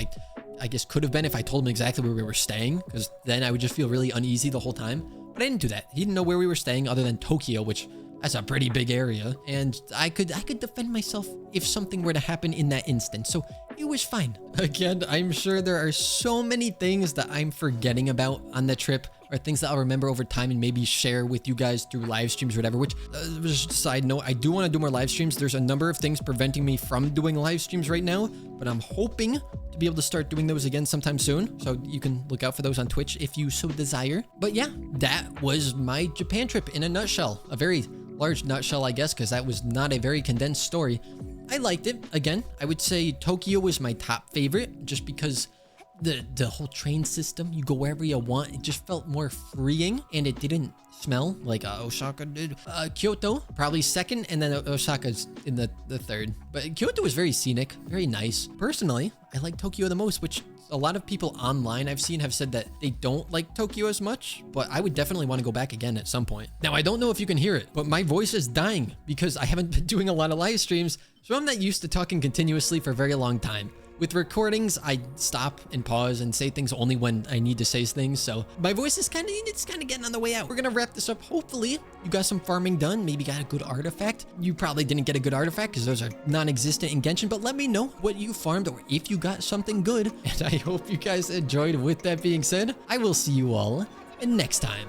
I guess could have been if I told him exactly where we were staying, because then I would just feel really uneasy the whole time. But I didn't do that. He didn't know where we were staying other than Tokyo, which that's a pretty big area. And I could defend myself if something were to happen in that instance. So it was fine. Again, I'm sure there are so many things that I'm forgetting about on the trip, or things that I'll remember over time and maybe share with you guys through live streams or whatever, which just a side note, I do want to do more live streams. There's a number of things preventing me from doing live streams right now, but I'm hoping to be able to start doing those again sometime soon. So you can look out for those on Twitch if you so desire. But yeah, that was my Japan trip in a nutshell. A very large nutshell, I guess, because that was not a very condensed story. I liked it. Again, I would say Tokyo was my top favorite just because the whole train system, you go wherever you want. It just felt more freeing and it didn't smell like Osaka did. Kyoto, probably second, and then Osaka's in the third. But Kyoto was very scenic, very nice. Personally, I like Tokyo the most, which a lot of people online I've seen have said that they don't like Tokyo as much, but I would definitely want to go back again at some point. Now, I don't know if you can hear it, but my voice is dying because I haven't been doing a lot of live streams, so I'm not used to talking continuously for a very long time. With recordings, I stop and pause and say things only when I need to say things. So my voice is kind of getting on the way out. We're going to wrap this up. Hopefully you got some farming done. Maybe got a good artifact. You probably didn't get a good artifact because those are non-existent in Genshin, but let me know what you farmed or if you got something good. And I hope you guys enjoyed. With that being said, I will see you all next time.